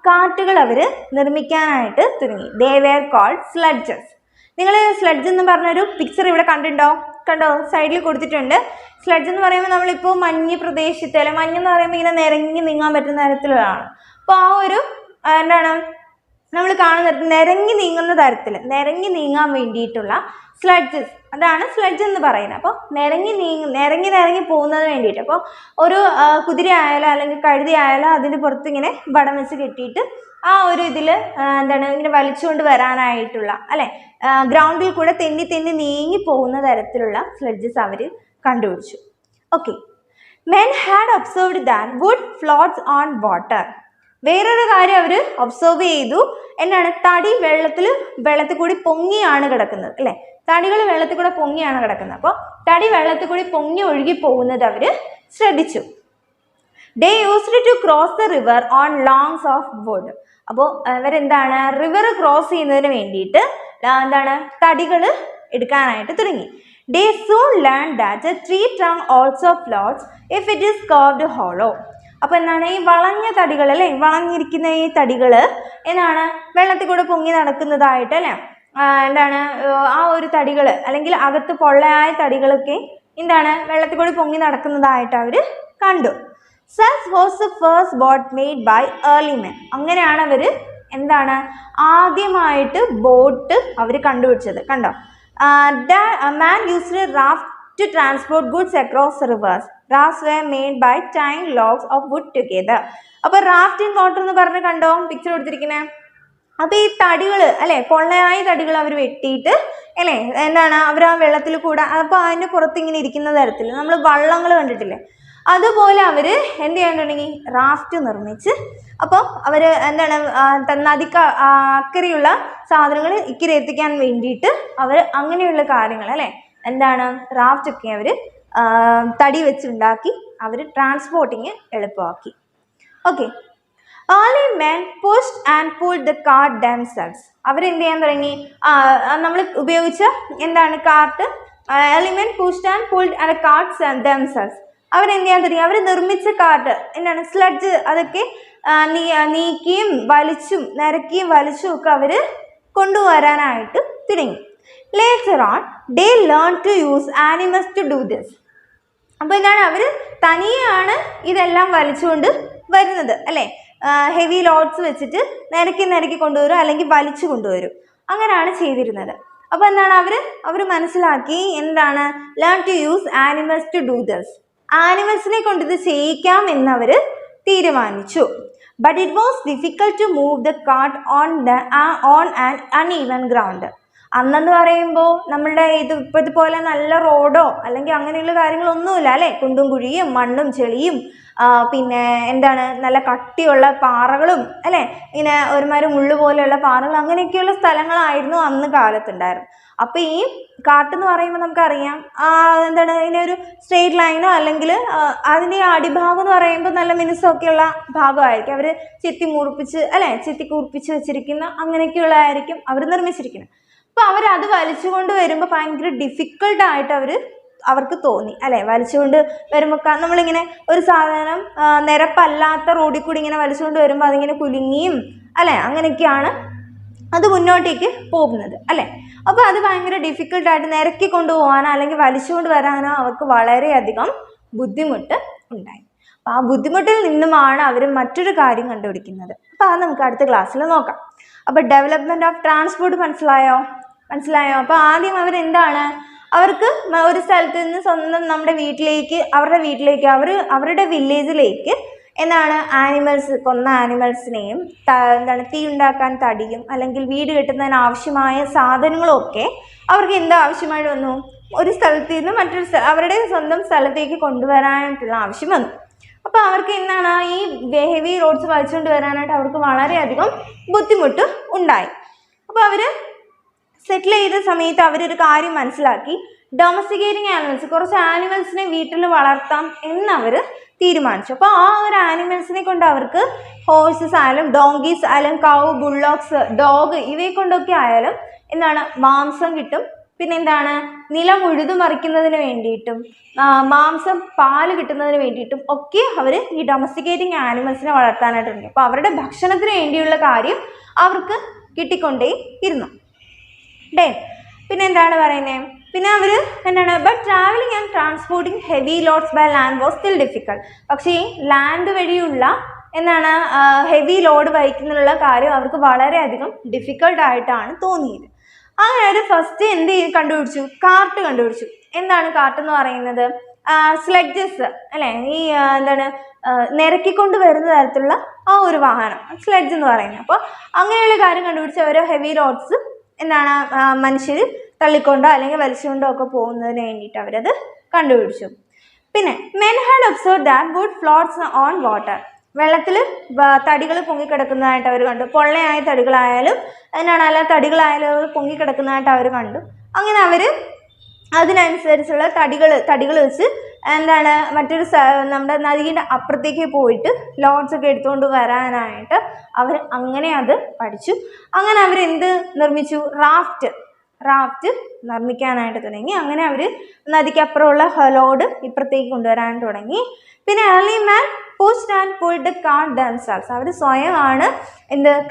കാർട്ടുകൾ അവർ നിർമ്മിക്കാനായിട്ട് തുടങ്ങി. They were called sledges. നിങ്ങൾ സ്ലെഡ്ജ് എന്ന് പറഞ്ഞൊരു പിക്ചർ ഇവിടെ കണ്ടോ സൈഡിൽ കൊടുത്തിട്ടുണ്ട്. സ്ലെഡ്ജ് എന്ന് പറയുമ്പോൾ നമ്മളിപ്പോൾ മഞ്ഞ് പ്രദേശത്ത് അല്ലെ, മഞ്ഞെന്ന് പറയുമ്പോൾ ഇങ്ങനെ നിരങ്ങി നീങ്ങാൻ പറ്റുന്ന തരത്തിലുള്ളതാണ്. അപ്പോൾ ആ ഒരു എന്താണ് നമ്മൾ കാണുന്നത് നിരങ്ങി നീങ്ങാൻ വേണ്ടിയിട്ടുള്ള സ്ലെഡ്ജസ്, അതാണ് സ്ലെഡ്ജ് എന്ന് പറയുന്നത്. അപ്പോൾ നിരങ്ങി പോകുന്നതിന് വേണ്ടിയിട്ട് അപ്പോൾ ഒരു കുതിര ആയാലോ അല്ലെങ്കിൽ കഴുതി ആയാലോ അതിൻ്റെ പുറത്ത് ഇങ്ങനെ വടം വെച്ച് കെട്ടിയിട്ട് ആ ഒരു ഇതിൽ ഇങ്ങനെ വലിച്ചുകൊണ്ട് വരാനായിട്ടുള്ള അല്ലെ, ഗ്രൗണ്ടിൽ കൂടെ തെന്നി നീങ്ങി പോകുന്ന തരത്തിലുള്ള സ്ലെഡ്ജസ് അവർ കണ്ടുപിടിച്ചു. Okay, men had observed that wood floats on water. വേറൊരു കാര്യം അവർ ഒബ്സർവ് ചെയ്തു, എന്താണ് തടി വെള്ളത്തിൽ കൂടി പൊങ്ങിയാണ് കിടക്കുന്നത് അല്ലെ, തടികൾ വെള്ളത്തിൽ കൂടെ പൊങ്ങിയാണ് കിടക്കുന്നത്. അപ്പോൾ തടി വെള്ളത്തിൽ കൂടി പൊങ്ങി ഒഴുകി പോകുന്നത് അവർ ശ്രദ്ധിച്ചു. They used to cross the river on logs of wood. അപ്പോൾ അവരെന്താണ് റിവർ ക്രോസ് ചെയ്യുന്നതിന് വേണ്ടിയിട്ട് തടികൾ എടുക്കാനായിട്ട് തുടങ്ങി. They soon learned that a tree trunk also floats if it is curved hollow. അപ്പോൾ എന്താണ് ഈ വളഞ്ഞ തടികൾ അല്ലേ, വളഞ്ഞിരിക്കുന്ന ഈ തടികൾ വെള്ളത്തിൽ കൂടെ പൊങ്ങി നടക്കുന്നതായിട്ട് അല്ലേ, ആ ഒരു തടികൾ അല്ലെങ്കിൽ അകത്ത് പൊള്ളയായ തടികളൊക്കെ വെള്ളത്തിൽ കൂടെ പൊങ്ങി നടക്കുന്നതായിട്ട് അവർ കണ്ടു. Such was the first boat made by early men. അങ്ങനെയാണ് അവർ ആദ്യമായിട്ട് ബോട്ട് അവർ കണ്ടുപിടിച്ചത്. കണ്ടോ, man used a raft to transport goods across rivers. Rafts were made by tying logs of wood together. അപ്പോൾ റാഫ്റ്റിംഗ് ബോട്ട് എന്ന് പറഞ്ഞ് കണ്ടോ പിക്ചർ കൊടുത്തിരിക്കുന്നത്. അപ്പോൾ ഈ തടികൾ അല്ലെ, പൊള്ളയായ തടികൾ അവർ വെട്ടിയിട്ട് അല്ലേ അവർ ആ വെള്ളത്തിൽ കൂടെ, അപ്പോൾ അതിൻ്റെ പുറത്ത് ഇങ്ങനെ ഇരിക്കുന്ന തരത്തിൽ നമ്മൾ വള്ളങ്ങൾ കണ്ടിട്ടില്ലേ, അതുപോലെ അവർ എന്ത് ചെയ്യാൻ തുടങ്ങി, റാഫ്റ്റ് നിർമ്മിച്ച്. അപ്പോൾ അവർ നദിക്ക് അക്കരെയുള്ള സാധനങ്ങൾ ഇക്കരെ എത്തിക്കാൻ വേണ്ടിയിട്ട് അവർ അങ്ങനെയുള്ള കാര്യങ്ങൾ അല്ലേ റാഫ്റ്റ് ഒക്കെ അവർ തടി വെച്ചുണ്ടാക്കി അവർ ട്രാൻസ്പോർട്ടിങ് എളുപ്പമാക്കി. Okay, early men pushed and pulled the cart themselves. അവരെന്ത് ചെയ്യാൻ തുടങ്ങി, നമ്മൾ ഉപയോഗിച്ച cart, early men pushed and pulled and carts themselves. അവരെന്ത് ചെയ്യാൻ തുടങ്ങി, അവർ നിർമ്മിച്ച കാർട്ട് സ്ലഡ്ജ്, അതൊക്കെ നീക്കിയും വലിച്ചും നിരക്കിയും വലിച്ചും ഒക്കെ അവർ കൊണ്ടുവരാനായിട്ട് തുടങ്ങി. Later on they learn to use animals to do this. അപ്പോൾ എന്താണ്, അവർ തനിയാണ് ഇതെല്ലാം വലിച്ചുകൊണ്ട് വരുന്നത് അല്ലേ. ഹെവി ലോഡ്സ് വെച്ചിട്ട് നിരക്കി കൊണ്ടുവരും, അല്ലെങ്കിൽ വലിച്ചു കൊണ്ടുവരും. അങ്ങനെയാണ് ചെയ്തിരുന്നത്. അപ്പോൾ എന്താണ്, അവർ മനസ്സിലാക്കി എന്താണ്, learn to use animals to do this. ആനിമൽസിനെ കൊണ്ട് ഇത് ചെയ്യിക്കാം എന്നവർ തീരുമാനിച്ചു. But it was difficult to move the cart on an uneven ground. അന്നെന്ന് പറയുമ്പോൾ നമ്മളുടെ ഇപ്പോഴത്തെ പോലെ നല്ല റോഡോ അല്ലെങ്കിൽ അങ്ങനെയുള്ള കാര്യങ്ങളൊന്നുമില്ല അല്ലേ. കുണ്ടും കുഴിയും മണ്ണും ചെളിയും പിന്നെ എന്താണ് നല്ല കട്ടിയുള്ള പാറകളും അല്ലേ, ഇങ്ങനെ ഒരുമാതിരി മുള്ളു പോലെയുള്ള പാറകൾ, അങ്ങനെയൊക്കെയുള്ള സ്ഥലങ്ങളായിരുന്നു അന്ന് കാലത്തുണ്ടായിരുന്നു. അപ്പോൾ ഈ കാട്ടെന്ന് പറയുമ്പോൾ നമുക്കറിയാം എന്താണ്, ഇതിനെ ഒരു സ്ട്രെയിറ്റ് ലൈനോ അല്ലെങ്കിൽ അതിൻ്റെ അടിഭാഗം എന്ന് പറയുമ്പോൾ നല്ല മിനുസമൊക്കെയുള്ള ഭാഗമായിരിക്കും. അവർ ചെത്തി കൂർപ്പിച്ച് വെച്ചിരിക്കുന്ന അങ്ങനെയൊക്കെയുള്ളതായിരിക്കും അവർ നിർമ്മിച്ചിരിക്കുന്നത്. അപ്പോൾ അവരത് വലിച്ചുകൊണ്ട് വരുമ്പോൾ ഭയങ്കര ഡിഫിക്കൽട്ടായിട്ട് അവർക്ക് തോന്നി അല്ലേ. വലിച്ചുകൊണ്ട് വരുമ്പോൾ നമ്മളിങ്ങനെ ഒരു സാധനം നിരപ്പല്ലാത്ത റോഡിൽ കൂടി ഇങ്ങനെ വലിച്ചുകൊണ്ട് വരുമ്പോൾ അതിങ്ങനെ കുലുങ്ങിയും അല്ലേ, അങ്ങനെയൊക്കെയാണ് അത് മുന്നോട്ടേക്ക് പോകുന്നത് അല്ലേ. അപ്പോൾ അത് ഭയങ്കര ഡിഫിക്കൽട്ടായിട്ട് നിരക്കി കൊണ്ടുപോകാനോ അല്ലെങ്കിൽ വലിച്ചുകൊണ്ട് വരാനോ അവർക്ക് വളരെയധികം ബുദ്ധിമുട്ട് ഉണ്ടായി. അപ്പോൾ ആ ബുദ്ധിമുട്ടിൽ നിന്നുമാണ് അവർ മറ്റൊരു കാര്യം കണ്ടുപിടിക്കുന്നത്. അപ്പോൾ അത് നമുക്ക് അടുത്ത ക്ലാസ്സിൽ നോക്കാം. അപ്പോൾ ഡെവലപ്മെൻറ്റ് ഓഫ് ട്രാൻസ്പോർട്ട് മനസ്സിലായോ? അപ്പോൾ ആദ്യം അവരെന്താണ്, അവർക്ക് ഒരു സ്ഥലത്ത് നിന്ന് സ്വന്തം അവരുടെ വീട്ടിലേക്ക് അവരുടെ വില്ലേജിലേക്ക് എന്താണ് കൊന്ന ആനിമൽസിനെയും എന്താണ് തീ ഉണ്ടാക്കാൻ തടിയും അല്ലെങ്കിൽ വീട് കെട്ടുന്നതിന് ആവശ്യമായ സാധനങ്ങളും ഒക്കെ അവർക്ക് എന്താ ആവശ്യമായിട്ട് വന്നു, ഒരു സ്ഥലത്ത് നിന്ന് മറ്റൊരു അവരുടെ സ്വന്തം സ്ഥലത്തേക്ക് കൊണ്ടുവരാനായിട്ടുള്ള ആവശ്യം വന്നു. അപ്പോൾ അവർക്ക് എന്താണ്, ഈ ഹെവി റോഡ്സ് വലിച്ചുകൊണ്ട് വരാനായിട്ട് അവർക്ക് വളരെയധികം ബുദ്ധിമുട്ട് ഉണ്ടായി. അപ്പോൾ അവർ സെറ്റിൽ ചെയ്ത സമയത്ത് അവരൊരു കാര്യം മനസ്സിലാക്കി, ഡൊമസ്റ്റിക്കേറ്റിംഗ് ആനിമൽസ്, കുറച്ച് ആനിമൽസിനെ വീട്ടിൽ വളർത്താം എന്നവർ തീരുമാനിച്ചു. അപ്പോൾ ആ ഒരു ആനിമൽസിനെ കൊണ്ട് അവർക്ക് ഹോഴ്സസ് ആയാലും ഡോങ്കീസ് ആയാലും കൗ, ബുള്ളോക്സ്, ഡോഗ് ഇവയെ കൊണ്ടൊക്കെ ആയാലും എന്താണ് മാംസം കിട്ടും. പിന്നെ എന്താണ്, നിലം ഉഴുതുമറിക്കുന്നതിന് വേണ്ടിയിട്ടും മാംസം പാല് കിട്ടുന്നതിന് വേണ്ടിയിട്ടും ഒക്കെ അവർ ഈ ഡൊമസ്റ്റിക്കേറ്റിംഗ് ആനിമൽസിനെ വളർത്താനായിട്ടുണ്ട്. അപ്പോൾ അവരുടെ ഭക്ഷണത്തിന് വേണ്ടിയുള്ള കാര്യം അവർക്ക് കിട്ടിക്കൊണ്ടേ ഇരുന്നു. പിന്നെ എന്താണ് പറയുന്നത്, പിന്നെ അവർ എന്താണ്, but travelling and transporting heavy loads by land was still difficult. പക്ഷേ ഈ ലാൻഡ് വഴിയുള്ള എന്താണ് ഹെവി ലോഡ് വഹിക്കുന്നതിനുള്ള കാര്യം അവർക്ക് വളരെയധികം ഡിഫിക്കൽട്ടായിട്ടാണ് തോന്നിയത്. അങ്ങനെ അവർ ഫസ്റ്റ് കണ്ടുപിടിച്ചു, കാർട്ട് കണ്ടുപിടിച്ചു. എന്താണ് കാർട്ട് എന്ന് പറയുന്നത്, സ്ലെഡ്ജസ് അല്ലേ, ഈ എന്താണ് നിരക്കിക്കൊണ്ട് വരുന്ന തരത്തിലുള്ള ആ ഒരു വാഹനം സ്ലെഡ്ജ് എന്ന് പറയുന്നത്. അപ്പോൾ അങ്ങനെയുള്ള കാര്യം കണ്ടുപിടിച്ച് അവർ ഹെവി ലോഡ്സ് എന്താണ് മനുഷ്യർ തള്ളിക്കൊണ്ടോ അല്ലെങ്കിൽ വലിച്ചുകൊണ്ടോ ഒക്കെ പോകുന്നതിന് വേണ്ടിയിട്ട് അവരത് കണ്ടുപിടിച്ചു. പിന്നെ men had observe that wood floats on water. വെള്ളത്തിൽ തടികൾ പൊങ്ങിക്കിടക്കുന്നതായിട്ട് അവർ കണ്ടു. പൊള്ളയായ തടികളായാലും അല്ല തടികളായാലും അവർ പൊങ്ങിക്കിടക്കുന്നതായിട്ട് അവർ കണ്ടു. അങ്ങനെ അവർ അതിനനുസരിച്ചുള്ള തടികൾ വെച്ച് എന്താണ് മറ്റൊരു നമ്മുടെ നദിയുടെ അപ്പുറത്തേക്ക് പോയിട്ട് ലോഡ്സ് ഒക്കെ എടുത്തുകൊണ്ട് വരാനായിട്ട് അവർ അങ്ങനെ അത് പഠിച്ചു. അങ്ങനെ അവരെന്ത് നിർമ്മിച്ചു, റാഫ്റ്റ് നിർമ്മിക്കാനായിട്ട് തുടങ്ങി. അങ്ങനെ അവർ നദിക്കപ്പുറമുള്ള ലോഡ് ഇപ്പുറത്തേക്ക് കൊണ്ടുവരാൻ തുടങ്ങി. പിന്നെ early man pushed and pulled the cart themselves. അവർ സ്വയമാണ്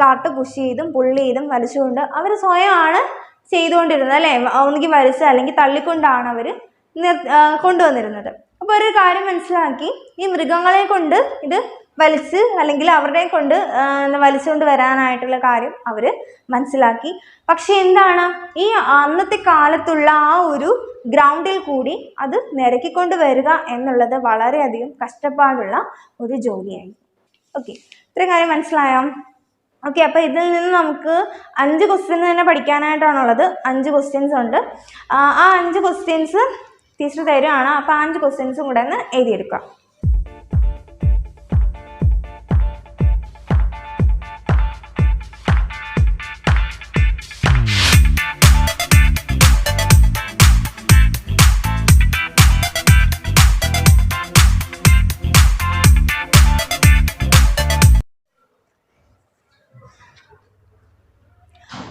കാർട്ട് പുഷ് ചെയ്തും പുള്ളി ചെയ്തും വലിച്ചുകൊണ്ട് അവർ സ്വയമാണ് ചെയ്തുകൊണ്ടിരുന്നത് അല്ലേ. ഒന്നുകിൽ വലിച്ച് അല്ലെങ്കിൽ തള്ളിക്കൊണ്ടാണ് അവർ കൊണ്ടുവന്നിരുന്നത്. അപ്പോൾ ഒരു കാര്യം മനസ്സിലാക്കി, ഈ മൃഗങ്ങളെ കൊണ്ട് ഇത് വലിച്ച് അല്ലെങ്കിൽ അവരുടെ കൊണ്ട് വലിച്ചുകൊണ്ട് വരാനായിട്ടുള്ള കാര്യം അവർ മനസ്സിലാക്കി. പക്ഷെ എന്താണ്, ഈ അന്നത്തെ കാലത്തുള്ള ആ ഒരു ഗ്രൗണ്ടിൽ കൂടി അത് നിരക്കിക്കൊണ്ട് വരിക എന്നുള്ളത് വളരെയധികം കഷ്ടപ്പാടുള്ള ഒരു ജോലിയായി. ഓക്കെ, ഇത്രയും കാര്യം മനസ്സിലായോ? ഓക്കെ, അപ്പോൾ ഇതിൽ നിന്ന് നമുക്ക് 5 ക്വസ്റ്റ്യൻ തന്നെ പഠിക്കാനായിട്ടാണുള്ളത്. 5 ക്വസ്റ്റ്യൻസ് ഉണ്ട്. ആ 5 ക്വസ്റ്റ്യൻസ് ടീച്ചർ തരുവാണ്. അപ്പോൾ 5 ക്വസ്റ്റ്യൻസും കൂടെ ഒന്ന് എഴുതിയെടുക്കുക.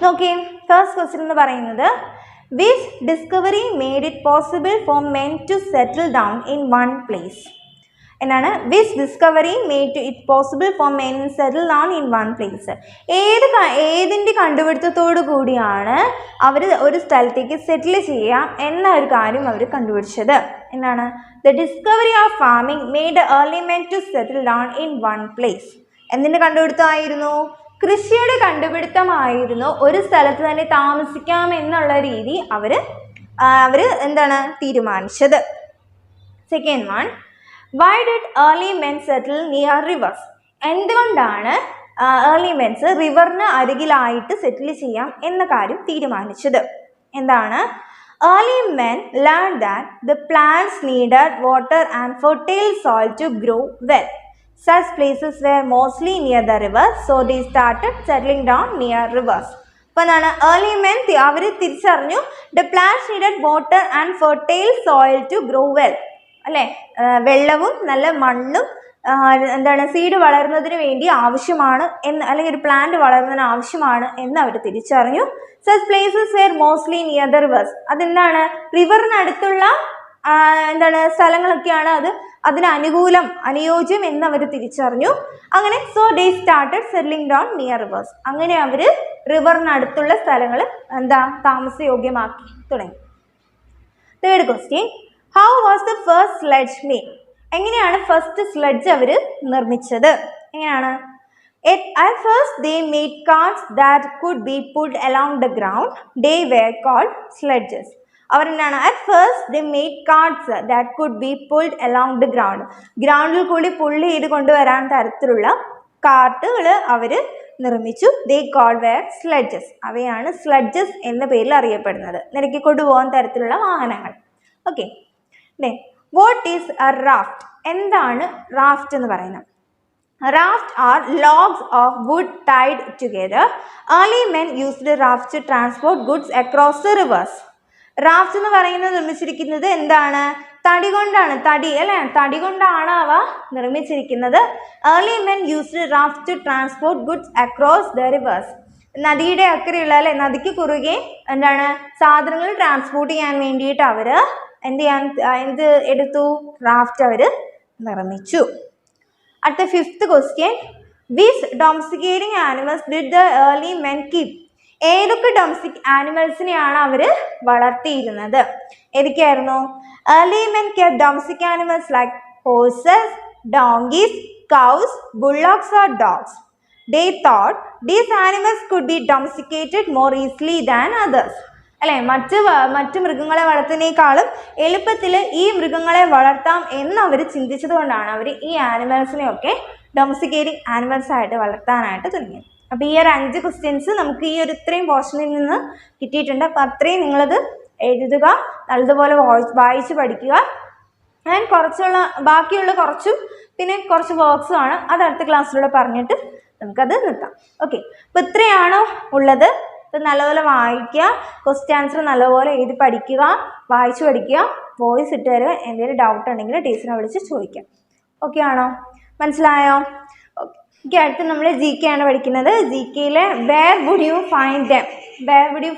നോക്കിയേ, ഫസ്റ്റ് ക്വസ്റ്റ്യൻ എന്ന് പറയുന്നത് which discovery made it possible for men to settle down in one place. എന്നാണ് which discovery made it possible for men settle down in one place. ഏതിൻ്റെ കണ്ടുപിടുത്തത്തോടു കൂടിയാണ് അവർ ഒരു സ്ഥലത്തേക്ക് സെറ്റിൽ ചെയ്യാം എന്ന ഒരു കാര്യം അവർ കണ്ടുപിടിച്ചത്. എന്നാണ് the discovery of farming made early men to settle down in one place. എന്തിൻ്റെ കണ്ടുപിടുത്തമായിരുന്നു? കൃഷിയുടെ കണ്ടുപിടുത്തമായിരുന്നു. ഒരു സ്ഥലത്ത് തന്നെ താമസിക്കാം എന്നുള്ള രീതി അവർ എന്താണ് തീരുമാനിച്ചത്. Second one, why did early men settle near rivers? എന്തുകൊണ്ടാണ് ഏർലി മെൻസ് റിവറിന് അരികിലായിട്ട് സെറ്റിൽ ചെയ്യാം എന്ന കാര്യം തീരുമാനിച്ചത്? എന്താണ്? Early men learn that the plants needed water and fertile soil to grow well. Such places were mostly near the river, so they started settling down near rivers. അപ്പോൾ എന്താണ് early men അവർ തിരിച്ചറിഞ്ഞു the plants needed water and fertile soil to grow well. അല്ലേ, വെള്ളവും നല്ല മണ്ണും എന്താണ് seed വളരുന്നതിന് വേണ്ടി ആവശ്യമാണ് എന്ന്, അല്ലെങ്കിൽ ഒരു പ്ലാന്റ് വളരുന്നതിന് ആവശ്യമാണ് എന്ന് അവർ തിരിച്ചറിഞ്ഞു. Such places wear mostly near the reverse. അതെന്താണ് റിവറിനടുത്തുള്ള എന്താണ് സ്ഥലങ്ങളൊക്കെയാണ് അതിന് അനുയോജ്യം എന്ന് അവർ തിരിച്ചറിഞ്ഞു. അങ്ങനെ so they started settling down near reverse. അങ്ങനെ അവർ റിവറിനടുത്തുള്ള സ്ഥലങ്ങൾ താമസയോഗ്യമാക്കി തുടങ്ങി. Third question, how was the first sledge made? എങ്ങനെയാണ് ഫസ്റ്റ് സ്ലെഡ്ജ് അവർ നിർമ്മിച്ചത്? എങ്ങനെയാണ്? At first they made carts that could be pulled along the ground. They were called sledges. അവരെന്താണ് at first they made carts that could be pulled along the ground. ഗ്രൗണ്ടിൽ കൂടി പുള്ളി ചെയ്ത് കൊണ്ടുവരാൻ തരത്തിലുള്ള കാർട്ടുകൾ അവർ നിർമ്മിച്ചു. they called were sledges. അവയാണ് sledges എന്ന പേരിൽ അറിയപ്പെടുന്നത്, നിരക്കി കൊണ്ടുപോകാൻ തരത്തിലുള്ള വാഹനങ്ങൾ. Okay, what is A raft? എന്താണ് റാഫ്റ്റ് എന്ന് പറയുന്നത്? Rafts are logs of wood tied together. Early men used rafts to transport goods across the rivers. Raft എന്ന് പറയുന്നത് നിർമ്മിച്ചിരിക്കുന്നത് എന്താണ്? തടി കൊണ്ടാണ്. തടി കൊണ്ടാണ് അവ നിർമ്മിച്ചിരിക്കുന്നത്. Early men used raft to transport goods across the rivers. നദിയുടെ അക്കരെയുള്ള നദിക്ക് കുറുകെ എന്താണ് സാധനങ്ങൾ ട്രാൻസ്പോർട്ട് ചെയ്യാൻ വേണ്ടിയിട്ട് അവർ എന്ത് എടുത്തു? റാഫ്റ്റ് അവർ നിർമ്മിച്ചു. At the fifth question, which domesticating animals did the early men keep? ഏതൊക്കെ domestic ആനിമൽസിനെയാണ് our വളർത്തിയിരുന്നത്? ഏതൊക്കെയായിരുന്നു? Early men kept domestic animals like horses, donkeys, cows, bullocks or dogs. They thought these animals could be domesticated more easily than others. അല്ലേ, മറ്റ് മൃഗങ്ങളെ വളർത്തുന്നതിനേക്കാളും എളുപ്പത്തിൽ ഈ മൃഗങ്ങളെ വളർത്താം എന്ന് അവർ ചിന്തിച്ചത് കൊണ്ടാണ് അവർ ഈ ആനിമൽസിനെയൊക്കെ ഡൊമസ്റ്റിക്കേറ്റിംഗ് ആനിമൽസ് ആയിട്ട് വളർത്താനായിട്ട് തുടങ്ങിയത്. അപ്പോൾ ഈ ഒരു 5 ക്വസ്റ്റ്യൻസ് നമുക്ക് ഈ ഒരു ഇത്രയും പോർഷനിൽ നിന്ന് കിട്ടിയിട്ടുണ്ട്. അപ്പോൾ അത്രയും നിങ്ങളത് എഴുതുക, നല്ലതുപോലെ വായിച്ച് പഠിക്കുക. ഞാൻ ബാക്കിയുള്ള കുറച്ചും പിന്നെ കുറച്ച് വർക്ക്സും ആണ്, അത് അടുത്ത ക്ലാസ്സിലൂടെ പറഞ്ഞിട്ട് നമുക്കത് നിർത്താം. ഓക്കെ, അപ്പോൾ ഇത്രയാണോ ഉള്ളത്? നല്ലപോലെ വായിക്കുക, ക്വസ്റ്റ്യൻ ആൻസർ നല്ലപോലെ എഴുതി പഠിക്കുക, വായിച്ചു പഠിക്കുക, വോയിസ് ഇട്ട് തരിക. എന്തെങ്കിലും ഡൗട്ട് ഉണ്ടെങ്കിൽ ടീച്ചറിനെ വിളിച്ച് ചോദിക്കാം. ഓക്കെ ആണോ? മനസ്സിലായോ? ഓക്കെ, അടുത്ത് നമ്മൾ GK ആണ് പഠിക്കുന്നത്. GKയിലെ where would you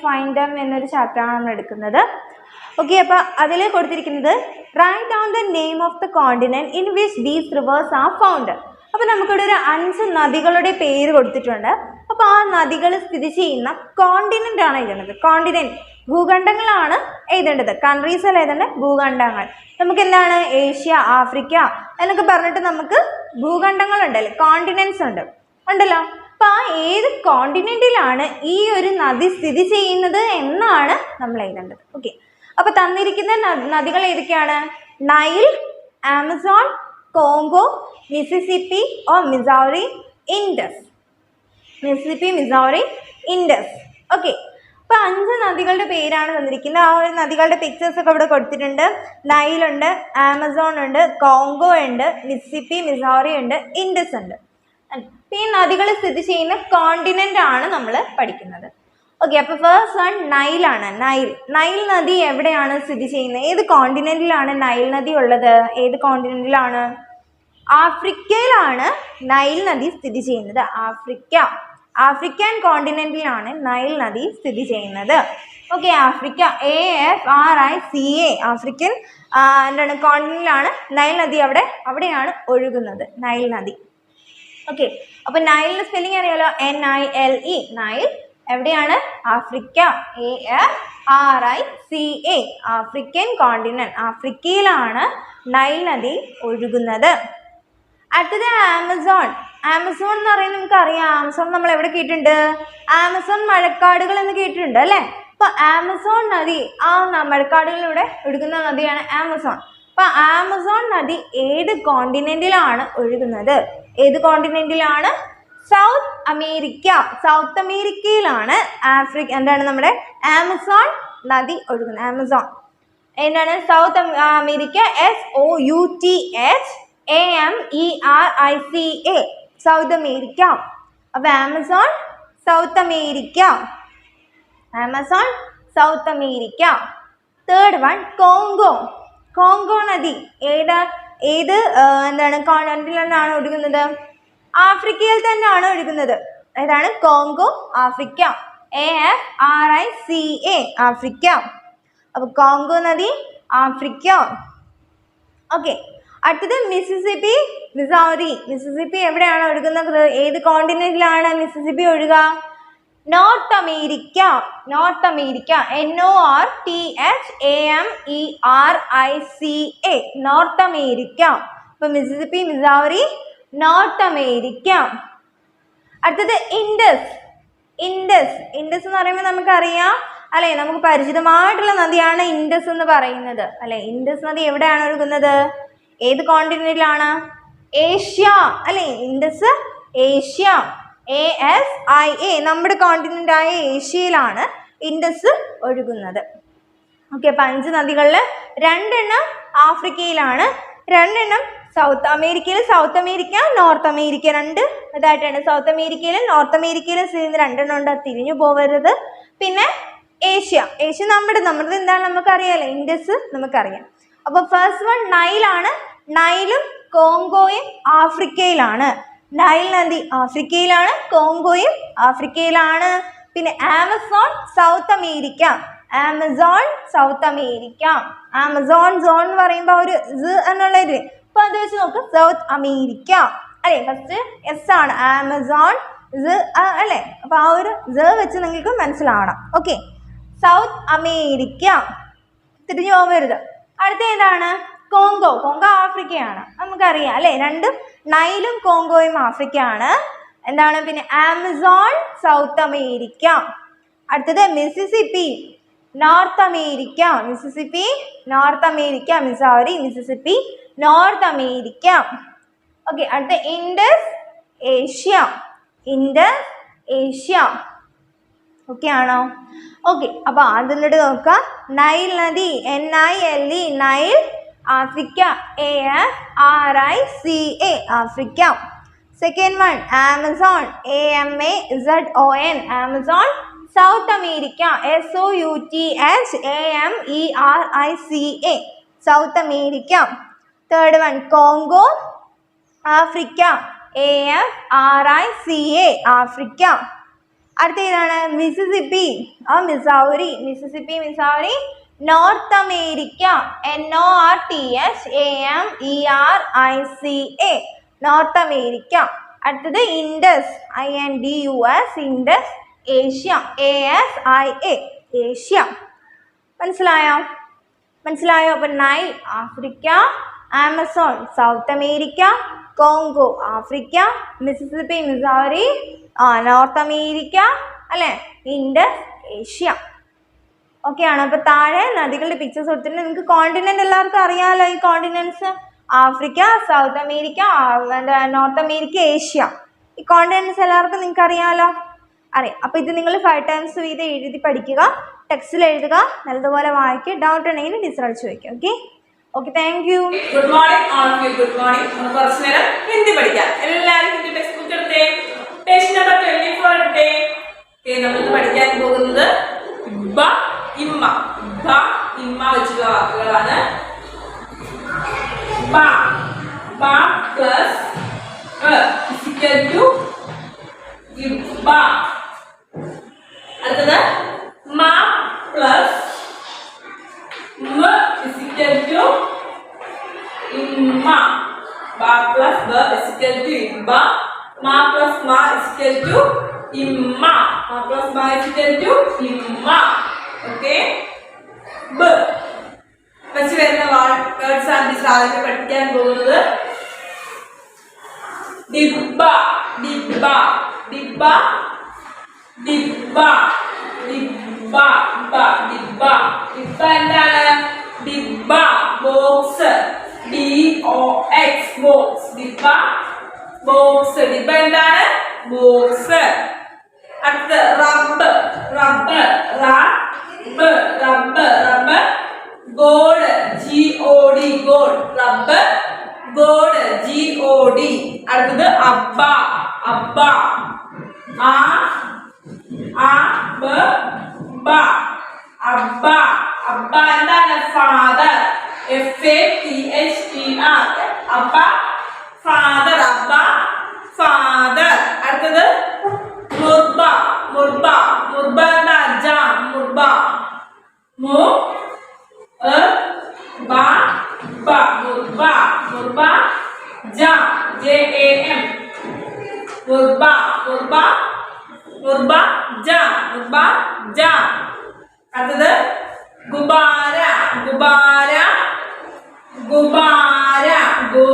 find them എന്നൊരു ചാപ്റ്ററാണ് നമ്മൾ എടുക്കുന്നത്. ഓക്കെ, അപ്പോൾ അതിൽ കൊടുത്തിരിക്കുന്നത് write down the name of the continent in which these rivers are found. അപ്പോൾ നമുക്കിവിടെ ഒരു 5 നദികളുടെ പേര് കൊടുത്തിട്ടുണ്ട്. അപ്പോൾ ആ നദികൾ സ്ഥിതി ചെയ്യുന്ന കോണ്ടിനെന്റ് ആണ് എഴുതേണ്ടത്. കോണ്ടിനെന്റ് ഭൂഖണ്ഡങ്ങളാണ് എഴുതേണ്ടത്, കൺട്രീസ് അല്ല എഴുതേണ്ടത്, ഭൂഖണ്ഡങ്ങൾ. നമുക്ക് എന്താണ് ഏഷ്യ, ആഫ്രിക്ക എന്നൊക്കെ പറഞ്ഞിട്ട് നമുക്ക് ഭൂഖണ്ഡങ്ങളുണ്ടല്ലോ, കോണ്ടിനെന്റ്സ് ഉണ്ടല്ലോ. അപ്പോൾ ആ ഏത് കോണ്ടിനെന്റിലാണ് ഈ ഒരു നദി സ്ഥിതി ചെയ്യുന്നത് എന്നാണ് നമ്മൾ എഴുതേണ്ടത്. ഓക്കെ, അപ്പോൾ തന്നിരിക്കുന്ന നദികൾ ഏതൊക്കെയാണ്? Nile, Amazon, Congo, Mississippi or Missouri, Indus. Okay, അപ്പോൾ 5 നദികളുടെ പേരാണ് തന്നിരിക്കുന്നത്. ആ ഒരു നദികളുടെ പിക്ചേഴ്സ് ഒക്കെ ഇവിടെ കൊടുത്തിട്ടുണ്ട്. നൈലുണ്ട്, ആമസോൺ ഉണ്ട്, കോങ്കോ ഉണ്ട്, മിസിസിപ്പി, മിസൗറി ഉണ്ട്, ഇൻഡസ് ഉണ്ട്. അപ്പോൾ ഈ നദികൾ സ്ഥിതി ചെയ്യുന്ന കോണ്ടിനെന്റ് ആണ് നമ്മൾ പഠിക്കുന്നത്. ഓക്കെ, അപ്പോൾ ഫസ്റ്റ് വൺ നൈലാണ്. നൈൽ നദി എവിടെയാണ് സ്ഥിതി ചെയ്യുന്നത്? ഏത് കോണ്ടിനെന്റിലാണ് നൈൽ നദി ഉള്ളത്? ഏത് കോണ്ടിനെന്റിലാണ്? ആഫ്രിക്കയിലാണ് നൈൽ നദി സ്ഥിതി ചെയ്യുന്നത്. ആഫ്രിക്കൻ കോണ്ടിനെന്റിലാണ് നൈൽ നദി സ്ഥിതി ചെയ്യുന്നത്. ഓക്കെ, ആഫ്രിക്ക AFRICA ആഫ്രിക്കൻ എന്താണ് കോണ്ടിനെന്റിലാണ് നൈൽ നദി അവിടെയാണ് ഒഴുകുന്നത്, നൈൽ നദി. ഓക്കെ, അപ്പൊ നൈലിന്റെ സ്പെല്ലിംഗ് അറിയാലോ, NILE, നൈൽ. എവിടെയാണ്? ആഫ്രിക്ക, AFRICA ആഫ്രിക്കൻ കോണ്ടിനെന്റ്, ആഫ്രിക്കയിലാണ് നൈൽ നദി ഒഴുകുന്നത്. അടുത്തത് ആമസോൺ. ആമസോൺ എന്ന് പറയുന്നത് നമുക്ക് അറിയാം, ആമസോൺ നമ്മൾ എവിടെ കേട്ടിട്ടുണ്ട്? ആമസോൺ മഴക്കാടുകൾ എന്ന് കേട്ടിട്ടുണ്ട് അല്ലേ? അപ്പൊ ആമസോൺ നദി മഴക്കാടുകളിലൂടെ ഒഴുകുന്ന നദിയാണ് ആമസോൺ. അപ്പൊ ആമസോൺ നദി ഏത് കോണ്ടിനെന്റിലാണ് ഒഴുകുന്നത്? ഏത് കോണ്ടിനെന്റിലാണ്? South America. സൗത്ത് അമേരിക്കയിലാണ് എന്താണ് നമ്മുടെ ആമസോൺ നദി ഒഴുകുന്നത്. ആമസോൺ എന്താണ്? South America, SOUTHAMERICA South America. അപ്പൊ Amazon South America, Amazon South America. Third one Congo. Congo നദി ഏത് എന്താണ് കോണ്ടിനെന്റിലാണ് ഒഴുകുന്നത്? ആഫ്രിക്കയിൽ തന്നെയാണ് ഒഴുകുന്നത്. ഏതാണ്? Congo, Africa, AFRICA Africa. അപ്പൊ കോങ്കോ നദി ആഫ്രിക്ക. ഓക്കെ, അടുത്തത് മിസിസിപ്പി, മിസൗറി. മിസിസിപ്പി എവിടെയാണ് ഒഴുകുന്നത്? ഏത് കോണ്ടിനെന്റിലാണ് മിസിസിപ്പി ഒഴുകുക? North America, North America, NORTHAMERICA North America. അപ്പൊ മിസിസിപ്പി, മിസൗറി, നോർത്ത് അമേരിക്ക. അടുത്തത് ഇൻഡസ്. ഇൻഡസ് എന്ന് പറയുമ്പോൾ നമുക്കറിയാം അല്ലെ, നമുക്ക് പരിചിതമായിട്ടുള്ള നദിയാണ് ഇൻഡസ് എന്ന് പറയുന്നത് അല്ലെ. ഇൻഡസ് നദി എവിടെയാണ് ഒഴുകുന്നത്? ഏത് കോണ്ടിനെന്റിലാണ്? ഏഷ്യ അല്ലെ. ഇൻഡസ് ഏഷ്യ, ASIA നമ്മുടെ കോണ്ടിനെന്റ് ആയ ഏഷ്യയിലാണ് ഇൻഡസ് ഒഴുകുന്നത്. ഓക്കെ, അപ്പൊ 5 നദികളിൽ 2 ആഫ്രിക്കയിലാണ്, 2 സൗത്ത് അമേരിക്കയിൽ. സൗത്ത് അമേരിക്ക, നോർത്ത് അമേരിക്ക 2 ഇതായിട്ടാണ്. സൗത്ത് അമേരിക്കയിലും നോർത്ത് അമേരിക്കയിലും സ്ഥിതി ചെയ്യുന്ന 2 ഉണ്ട്, തിരിഞ്ഞു പോകരുത്. പിന്നെ ഏഷ്യ നമ്മുടെ എന്താണ് നമുക്കറിയാലോ, ഇൻഡസ് നമുക്കറിയാം. അപ്പൊ ഫസ്റ്റ് വൺ നൈലാണ്. നൈലും കോങ്കോയും ആഫ്രിക്കയിലാണ്. നൈൽ നദി ആഫ്രിക്കയിലാണ്, കോങ്കോയും ആഫ്രിക്കയിലാണ്. പിന്നെ Amazon South America, Amazon South America. Amazon zone എന്ന് പറയുമ്പോൾ ഒരു എന്നുള്ള ഇത്, അപ്പൊ അത് വെച്ച് നോക്ക്, സൗത്ത് അമേരിക്ക അല്ലെ. ഫസ്റ്റ് എസ് ആണ്, ആമസോൺ അല്ലെ. അപ്പൊ ആ ഒരു വെച്ച് നിങ്ങൾക്ക് മനസ്സിലാവണം. ഓക്കെ, സൗത്ത് അമേരിക്ക, തിരിഞ്ഞു പോകരുത്. അടുത്ത ഏതാണ്? കോങ്കോ. കോങ്കോ ആഫ്രിക്കയാണ്, നമുക്കറിയാം അല്ലെ. 2 നൈലും കോങ്കോയും ആഫ്രിക്കയാണ്. എന്താണ് പിന്നെ? Amazon South America. അടുത്തത് Mississippi, North America. Mississippi North America, Missouri, Mississippi North America. Okay, അടുത്ത Indus Asia. Indus Asia. Okay ആണോ? ഓക്കെ, അപ്പൊ അതിലൂടെ നോക്കാം. നൈൽ നദി, NILE Nile, Africa, AFRICA Africa. Second one Amazon, AMAZON Amazon South America, SOUTHAMERICA South America. Third one Congo, Africa, AFRICA Africa. അടുത്ത ഏതാണ്? Mississippi, Missouri. Mississippi, Missouri North America, NORTHAMERICA North America. അടുത്തത് Indus, INDUS Indus Asia, ASIA Asia. മനസ്സിലായോ? അപ്പൊ Nile Africa, Amazon South America, Congo Africa, Mississippi Missouri North America അല്ലെ, Indus Asia. Okay ആണോ? അപ്പൊ താഴെ നദികളുടെ പിക്ചേഴ്സ് കൊടുത്തിട്ട് നിങ്ങൾക്ക് കോണ്ടിനെന്റ് എല്ലാവർക്കും അറിയാമല്ലോ. ഈ continents Africa, south America, North America, Asia. ഈ കോണ്ടിനെന്റ്സ് എല്ലാവർക്കും നിങ്ങൾക്ക് അറിയാമല്ലോ, അറിയാം. അപ്പൊ ഇത് നിങ്ങൾ 5 times വീതം എഴുതി പഠിക്കുക, ടെക്സ്റ്റിൽ എഴുതുക, നല്ലതുപോലെ വായിക്കുക. ഡൗട്ട് ഉണ്ടെങ്കിൽ ടീച്ചറോട് ചോദിക്കുക. Okay, thank you. Good morning all of you. Good morning. നമുക്ക് കുറച്ച് നേരം ഹിന്ദി പഠിക്കാം. എല്ലാവരും ഹിന്ദി ടെക്സ്റ്റ് ബുക്ക് എടുത്തേ, പേജ് നമ്പർ 24 എടുത്തേ. നമ്മൾ പഠിക്കാൻ പോകുന്നത് ബ ഇമ്മ. ബ ഇമ്മ വെച്ചുള്ള വാക്കുകളാണ്. ബ പ്ലസ് ഇബ്ബ. അടുത്തത് മ plus m is equal to imma. Ba plus ba is equal to imma. Ma plus ma is equal to imma. Ma plus ma is equal to imma. Okay. B. വെച്ച് വരുന്ന വേർഡ്സ് ആണ് സാധാരണ പഠിക്കാൻ പോകുന്നത്. ഡിബ്ബ ഡിബ്ബ ഡിബ്ബ ഡിബ്ബ ഡിബ്ബ ഡിബ്ബ ഡിബ്ബ എന്താണ്? ഡിബ്ബ box DOX box ഡിബ്ബ box ഡിബ്ബ എന്താണ്? Box. അടുത്ത റബ്ബ് റബ്ബ് റബ്ബ് റബ്ബ് റബ്ബ് ഗോഡ് GOD ഗോഡ് റബ്ബ് ഗോഡ് GOD. അടുത്തത് അബ്ബ അബ്ബ ആ ബ ബ അബ്ബ അബ്ബ എന്താണ്? ഫാദർ FATHER അബ്ബ ഫാദർ അബ്ബ ഫാദർ. അടുത്തത് മുർബ മുർബ മുർബ എന്താ? ജാം മുർബ മു ബ ബ മുർബ മുർബ ജാം JAM മുർബ മുർബ മുർബ ജാം മുർബ ജാം. അടുത്തത് ഗുബാര ഗുബാര ഗുബാര ഗു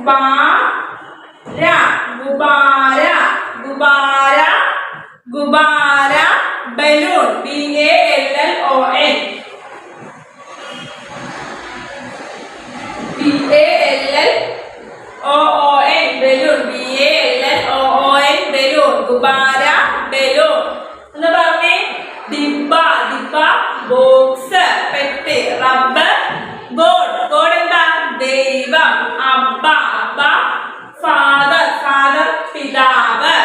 ബാര ഗുബാര ഗുബാര ഗുബാര balloon BALLON balloon BALLON balloon ഗുബാര ബലൂൺ. എന്ന് പറഞ്ഞേ ഡിബ്ബ ഡിബ്ബ ബോക്സ് പെട്ടി റബ്ബ് ഗോഡ് ഗോഡ് എന്താ? ദൈവം അബ്ബ അബ്ബ ഫാദർ ഫാദർ പിതാവ്.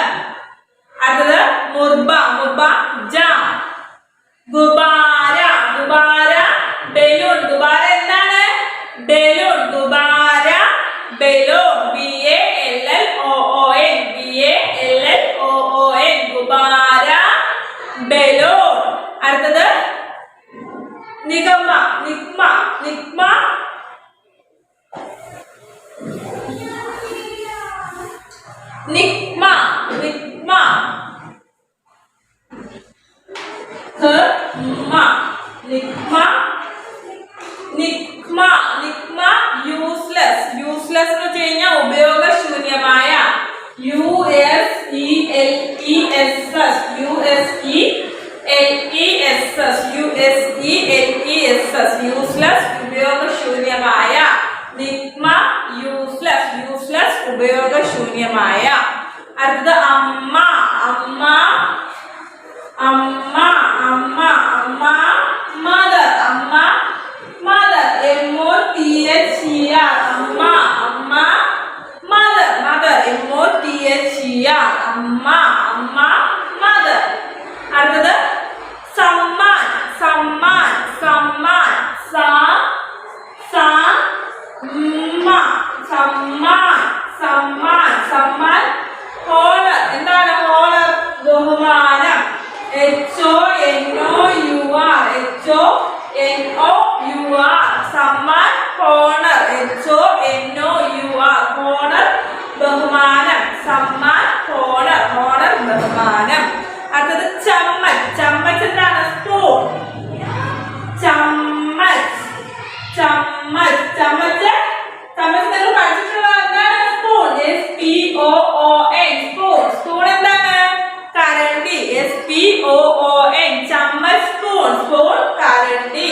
അടുത്തത് മുർബ മുർബ ജാം ഗുബാര ഗുബാര ബലൂൺ ഗുബാര എന്താണ്? ബലൂൺ ഗുബാര ബലൂൺ BALLON ഗുബാര ബലൂൺ. അടുത്തത് നിഗമ നിഗ്മ നിഗ്മ നിഗ്മ നിഗ്മ നിഗ്മ നിഗ്മ നിഗ്മ യൂസ്ലെസ് യൂസ്ലെസ് എന്ന് വെച്ച് കഴിഞ്ഞാൽ ഉപയോഗശൂന്യമായ യൂസ്ലെസ് ഉപയോഗശൂന്യമായ നിഗ്മ യൂസ്ലെസ് യൂസ്ലെസ് ഉപയോഗശൂന്യമായ. അടുത്തത് അമ്മ അമ്മ അമ്മ അമ്മ അമ്മ മദർ അമ്മ മദർ MOTHER അമ്മ അമ്മ മദർ മദർ MOTHER അമ്മ അമ്മ മദർ. അടുത്തത് സമ്മാൻ സമ്മാൻ സമ്മാൻ സമ്മാൻ സമ്മാൻ സമ്മാൻ. ഹോണർ എന്താണ്? ഹോണർ ബഹുമാനം HONOUR Samman honour HONOUR honour ബഹുമാനം സമ്മാൻ ഹോണർ ഹോണർ ബഹുമാനം. അടുത്തത് ചമ്മച്ച് ചമ്മച്ച് എന്താണ്? സ്പൂൺ ചമ്മച്ച് ചമ്മച്ച് ചമ്മച്ച് ചമ്മച്ച് നിങ്ങൾ പഠിച്ചിട്ടുള്ളത് എന്താണ്? സ്പൂൺ SPOON സ്പൂൺ സ്പൂൺ എന്താണ്? കരണ്ടി SPOON ചമ്മച്ച് സ്പൂൺ സ്പൂൺ കരണ്ടി.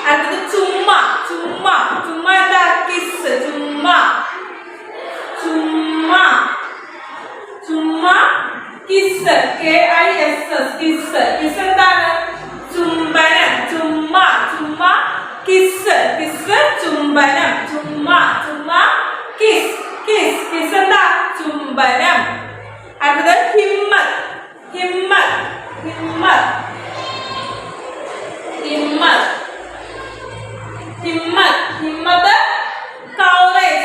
അടുത്തത് ചുമ്മ ചുമ്മ ചുമ്മ എന്താ? കിസ് ചുമ്മ ചുമ്മ ചുമ്മ കിസ് KISS കിസ് കിസ് എന്താണ്? ചുംബനം ചുമ്മ ചുമ്മ കിസ് കിസ് ചുംബനം ചുമ്മ ചുമ്മ കിസ് കിസ് കിസ് എന്താ? ചുംബനം. അടുത്തത് ഹിമ്മത്ത് ഹിമ്മത്ത് ഹിമ്മത്ത് ഹിമ്മത്ത് ഹിമ്മത്ത് ഹിമ്മത്ത് കവറേജ്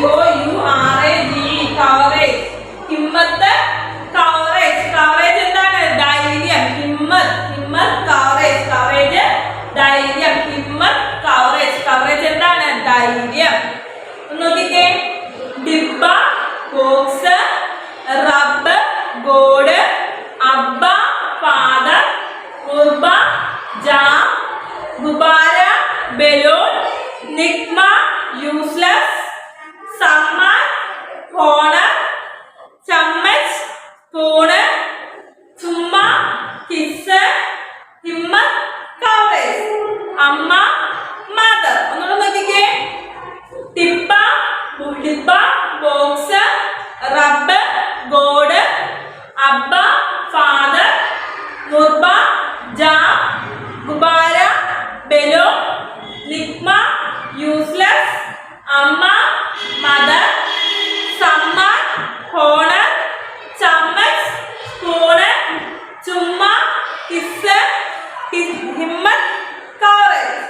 COURAGE കവറേജ് ഹിമ്മത്ത് കവറേജ് ബലൂൺ, നിഗ്മ യൂസ്ലെസ്, സമ്മാൻ ഹോണർ, ചമ്മച്ച് സ്പൂണ്, ചുമ്മ കിസ്, ഹിമ്മത്ത് കവറേജ്, അമ്മ മദർ. ഒന്നുകൂടെ നോക്കിക്കേ. ടിപ്പ ഡിബ്ബ ബോക്സ്, റബ്ബ് ഗോഡ്, അബ്ബ ഫാദർ, മുർബ ജാം, ഗുബാര ബലൂൺ, നിഗ്മ യൂസ്ലെസ്, അമ്മ മദർ, സമ്മാൻ ഹോണർ, ചമ്മച്ച് സ്പൂണ്, ചുമ്മ കിസ്, ഹിമ്മത്ത് കവറേജ്.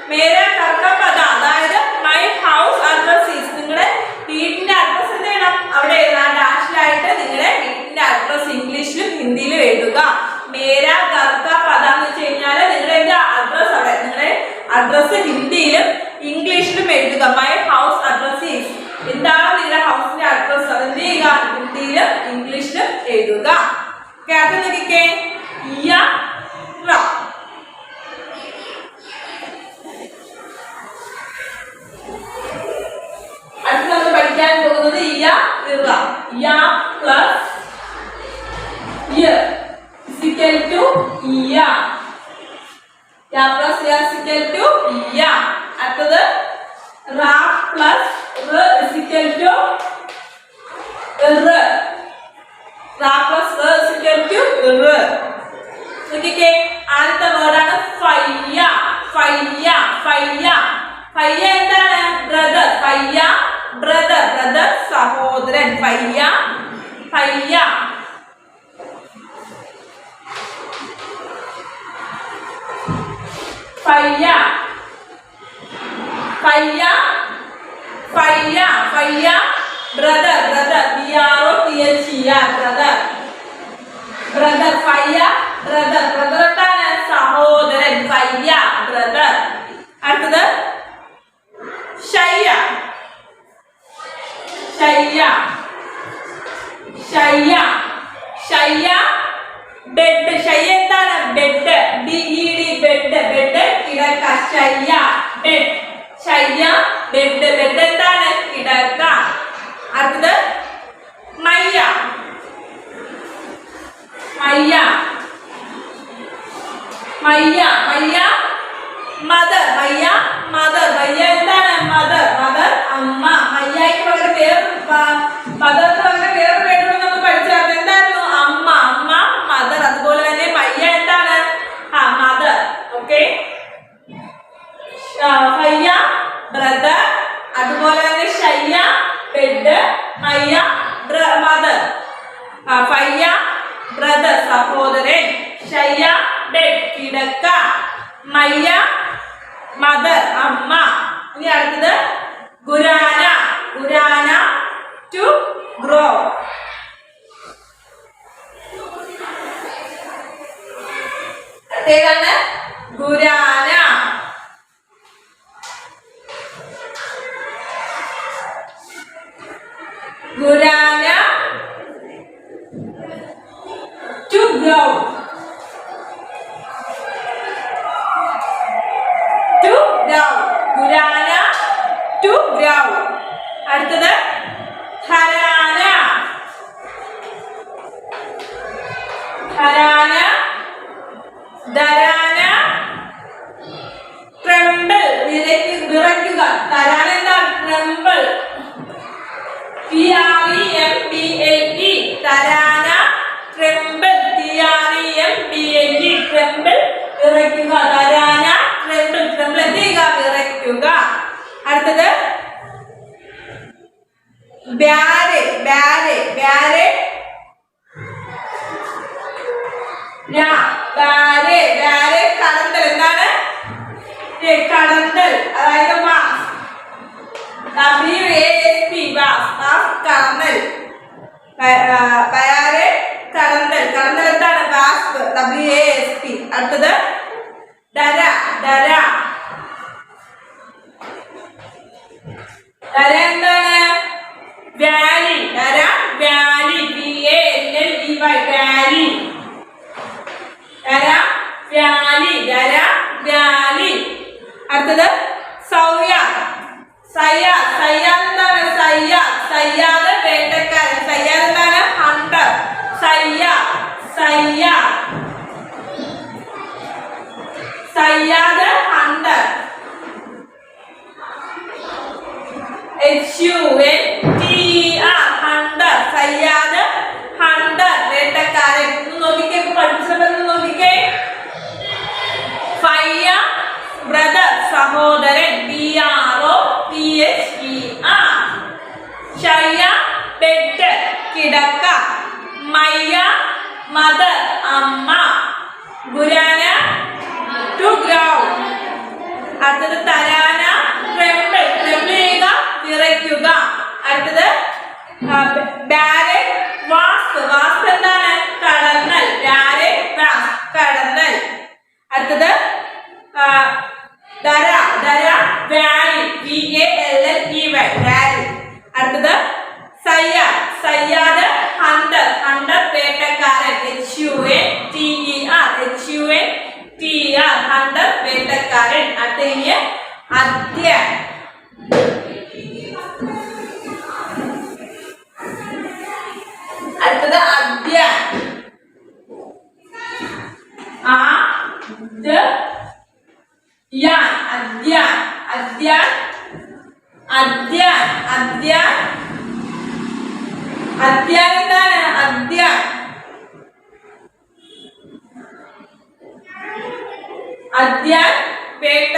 മേര കർക്ക പദ, അതായത് മൈ ഹൗസ് അഡ്രസ് ഈസ്. നിങ്ങളുടെ വീടിന്റെ അഡ്രസ് എന്ത് ചെയ്യണം? അവിടെ എഴുതാം. ഡാഷിലായിട്ട് നിങ്ങളുടെ വീടിന്റെ അഡ്രസ് ഇംഗ്ലീഷിലും ഹിന്ദിയിലും എഴുതുക. മേര കർക്ക പദ എന്ന് വെച്ച് കഴിഞ്ഞാൽ നിങ്ങളുടെ അഡ്രസ് അവിടെ നിങ്ങളുടെ അഡ്രസ് ഹിന്ദിയിലും ഇംഗ്ലീഷിലും എഴുതുക. My house address is. എന്താണ് നിങ്ങളുടെ ഹൗസിന്റെ അഡ്രസ്? അതെന്ത് ചെയ്യുക? ഹിന്ദിയിലും ഇംഗ്ലീഷിലും എഴുതുക. കേട്ടോ നോക്കിക്കേ. അടുത്ത് നമ്മൾ പഠിക്കാൻ പോകുന്നത് യ പ്ലസ് ഇയർ ഇസിക്കൽ ടു ഇയ. യ പ്ലസ് ഇയർ ഇസിക്കൽ ടു ഇയ. അടുത്തത് റ പ്ലസ് ർ ഇസിക്കൽ ടു ർ. റ പ്ലസ് ർ ഇസിക്കൽ ടു ർ. നോക്കിക്കേ. ആദ്യത്തെ വേർഡാണ് ഫയ്യ. ഫയ്യ ഫയ്യ ഫയ്യ എന്താണ്? ബ്രദർ. ഫയ്യ ബ്രദർ. ബ്രദർ സഹോദരൻ. ഫയ്യ ഫയ്യ. ഫയ്യ ഫയ്യ ഫയ്യ ഫയ്യ brother. Brother BROTHER brother. Brother ഫയ്യ ബ്രദർ. ബ്രദർ എന്താണ്? സഹോദരൻ. ഫയ്യ ബ്രദർ. അടുത്തത് ഷയ്യ. ഷയ്യ ഷയ്യ ഷയ്യ ബെഡ്. ഷയ്യ എന്താണ്? ബെഡ്. BED bed. ബെഡ് കിടക്ക. ഷയ്യ ബെഡ്. ഷയ്യ ബെഡ്. ബെഡ് എന്താണ്? കിടക്ക. അടുത്തത് മയ്യ. മയ്യ മയ്യ മയ്യ മദർ. മയ്യ മദർ. മയ്യ എന്താണ്? മദർ. മദർ അമ്മ. മയ്യയ്ക്ക് പകരം മദർക്ക് പകരം വേറെ പേരുകൾ നമ്മൾ പഠിച്ചത് എന്തായിരുന്നു? അമ്മ. അമ്മ മദർ. അതുപോലെ തന്നെ മയ്യ എന്താണ്? മദർ. ഓക്കെ. ഫയ്യ ബ്രദർ. അതുപോലെ തന്നെ ഷയ്യ ബെഡ്. മയ്യ മദർ. ഫയ്യ ബ്രദർ സഹോദരൻ. ഷയ്യ ബെഡ് കിടക്ക. മയ്യ മദർ അമ്മ. ഇനി അടുത്തത് ഗുരാന. ഗുരാന ടു ഗ്രോ. ഏതാണ്? ഗുരാന. ഗുരാന to grow. To grow. ഗുരാന to grow. അടുത്തത് ധരാന. ധരാന ധരാന ട്രെമ്പിൾ. വിറയ്ക്കുക. ധരാന എന്താ? ട്രെമ്പിൾ. TREMBLE. ധരാന ട്രെമ്പിൾ. TREMBLE ട്രെമ്പിൾ വിറയ്ക്കുക. ധരാന ട്രെമ്പിൾ. ട്രെമ്പിൾ എന്ത് ചെയ്യുക? വിറയ്ക്കുക. അടുത്തത് ബ്യാരെ. ബ്യാരെ ബ്യാരെ ബ്യാരെ ബ്യാരെ കടന്തൽ. എന്താണ്? കടന്തൽ. അതായത് വാസ്. WASP was. കടന്തൽ. ബ്യാരെ കടന്തൽ. കടന്തൽ എന്താണ്? വാസ്പ്. WASP. അടുത്തത് ഡര. ഡര. ഡര എന്താണ്? വാലി. ഡര വാലി. VALLEY Valley. ഡര വ്യാലി, ദര വ്യാലി. അടുത്തത് സൗയാദ്, സയ്യാദ്. സയ്യാദ് എന്താണ്? സയ്യാദ്, സയ്യാദ് വേട്ടക്കാരൻ. സയ്യാദ് എന്താണ്? ഹണ്ടർ. സയ്യാദ്, സയ്യാദ്, സയ്യാദ് ഹണ്ടർ. HUNTER ഹണ്ടർ, സയ്യാദ് ഹണ്ടർ വേട്ടക്കാരൻ. നോക്കിക്കേ, പഠിച്ചതെന്ന് നോക്കിക്കേ. ഫയ്യ ബ്രദർ സഹോദരൻ, BROTHER. ഷയ്യ ബെഡ് കിടക്ക. മയ്യ മദർ അമ്മ. ഗുരാന ടു ഗ്രൗണ്ട്. അടുത്തത് തരാന ട്രെമ്പിൾ, ട്രെമ്പിൾ ചെയ്യുക, വിറയ്ക്കുക. അടുത്തത് ബാരക് വാസ്പ്, വാസ്പ് എന്താണ്? കടന്നൽ. ബാരക് വാസ്പ് കടന്നൽ. അടുത്തത് ദര, ദര വാലി, VALLEY വാലി. അടുത്തത് സയ്യാദ്, സയ്യാദ് ഹണ്ടർ, ഹണ്ടർ വേട്ടക്കാരൻ. HUNTER ഹണ്ടർ വേട്ടക്കാരൻ. അടുത്ത അദ്യാൻ, അടുത്തത് അദ്യാൻ. അദ്യാൻ, അദ്യാൻ, അദ്യാൻ, അദ്യാൻ, അദ്യാൻ എന്താണ്? അദ്യാൻ, അദ്യാൻ വേട്ട.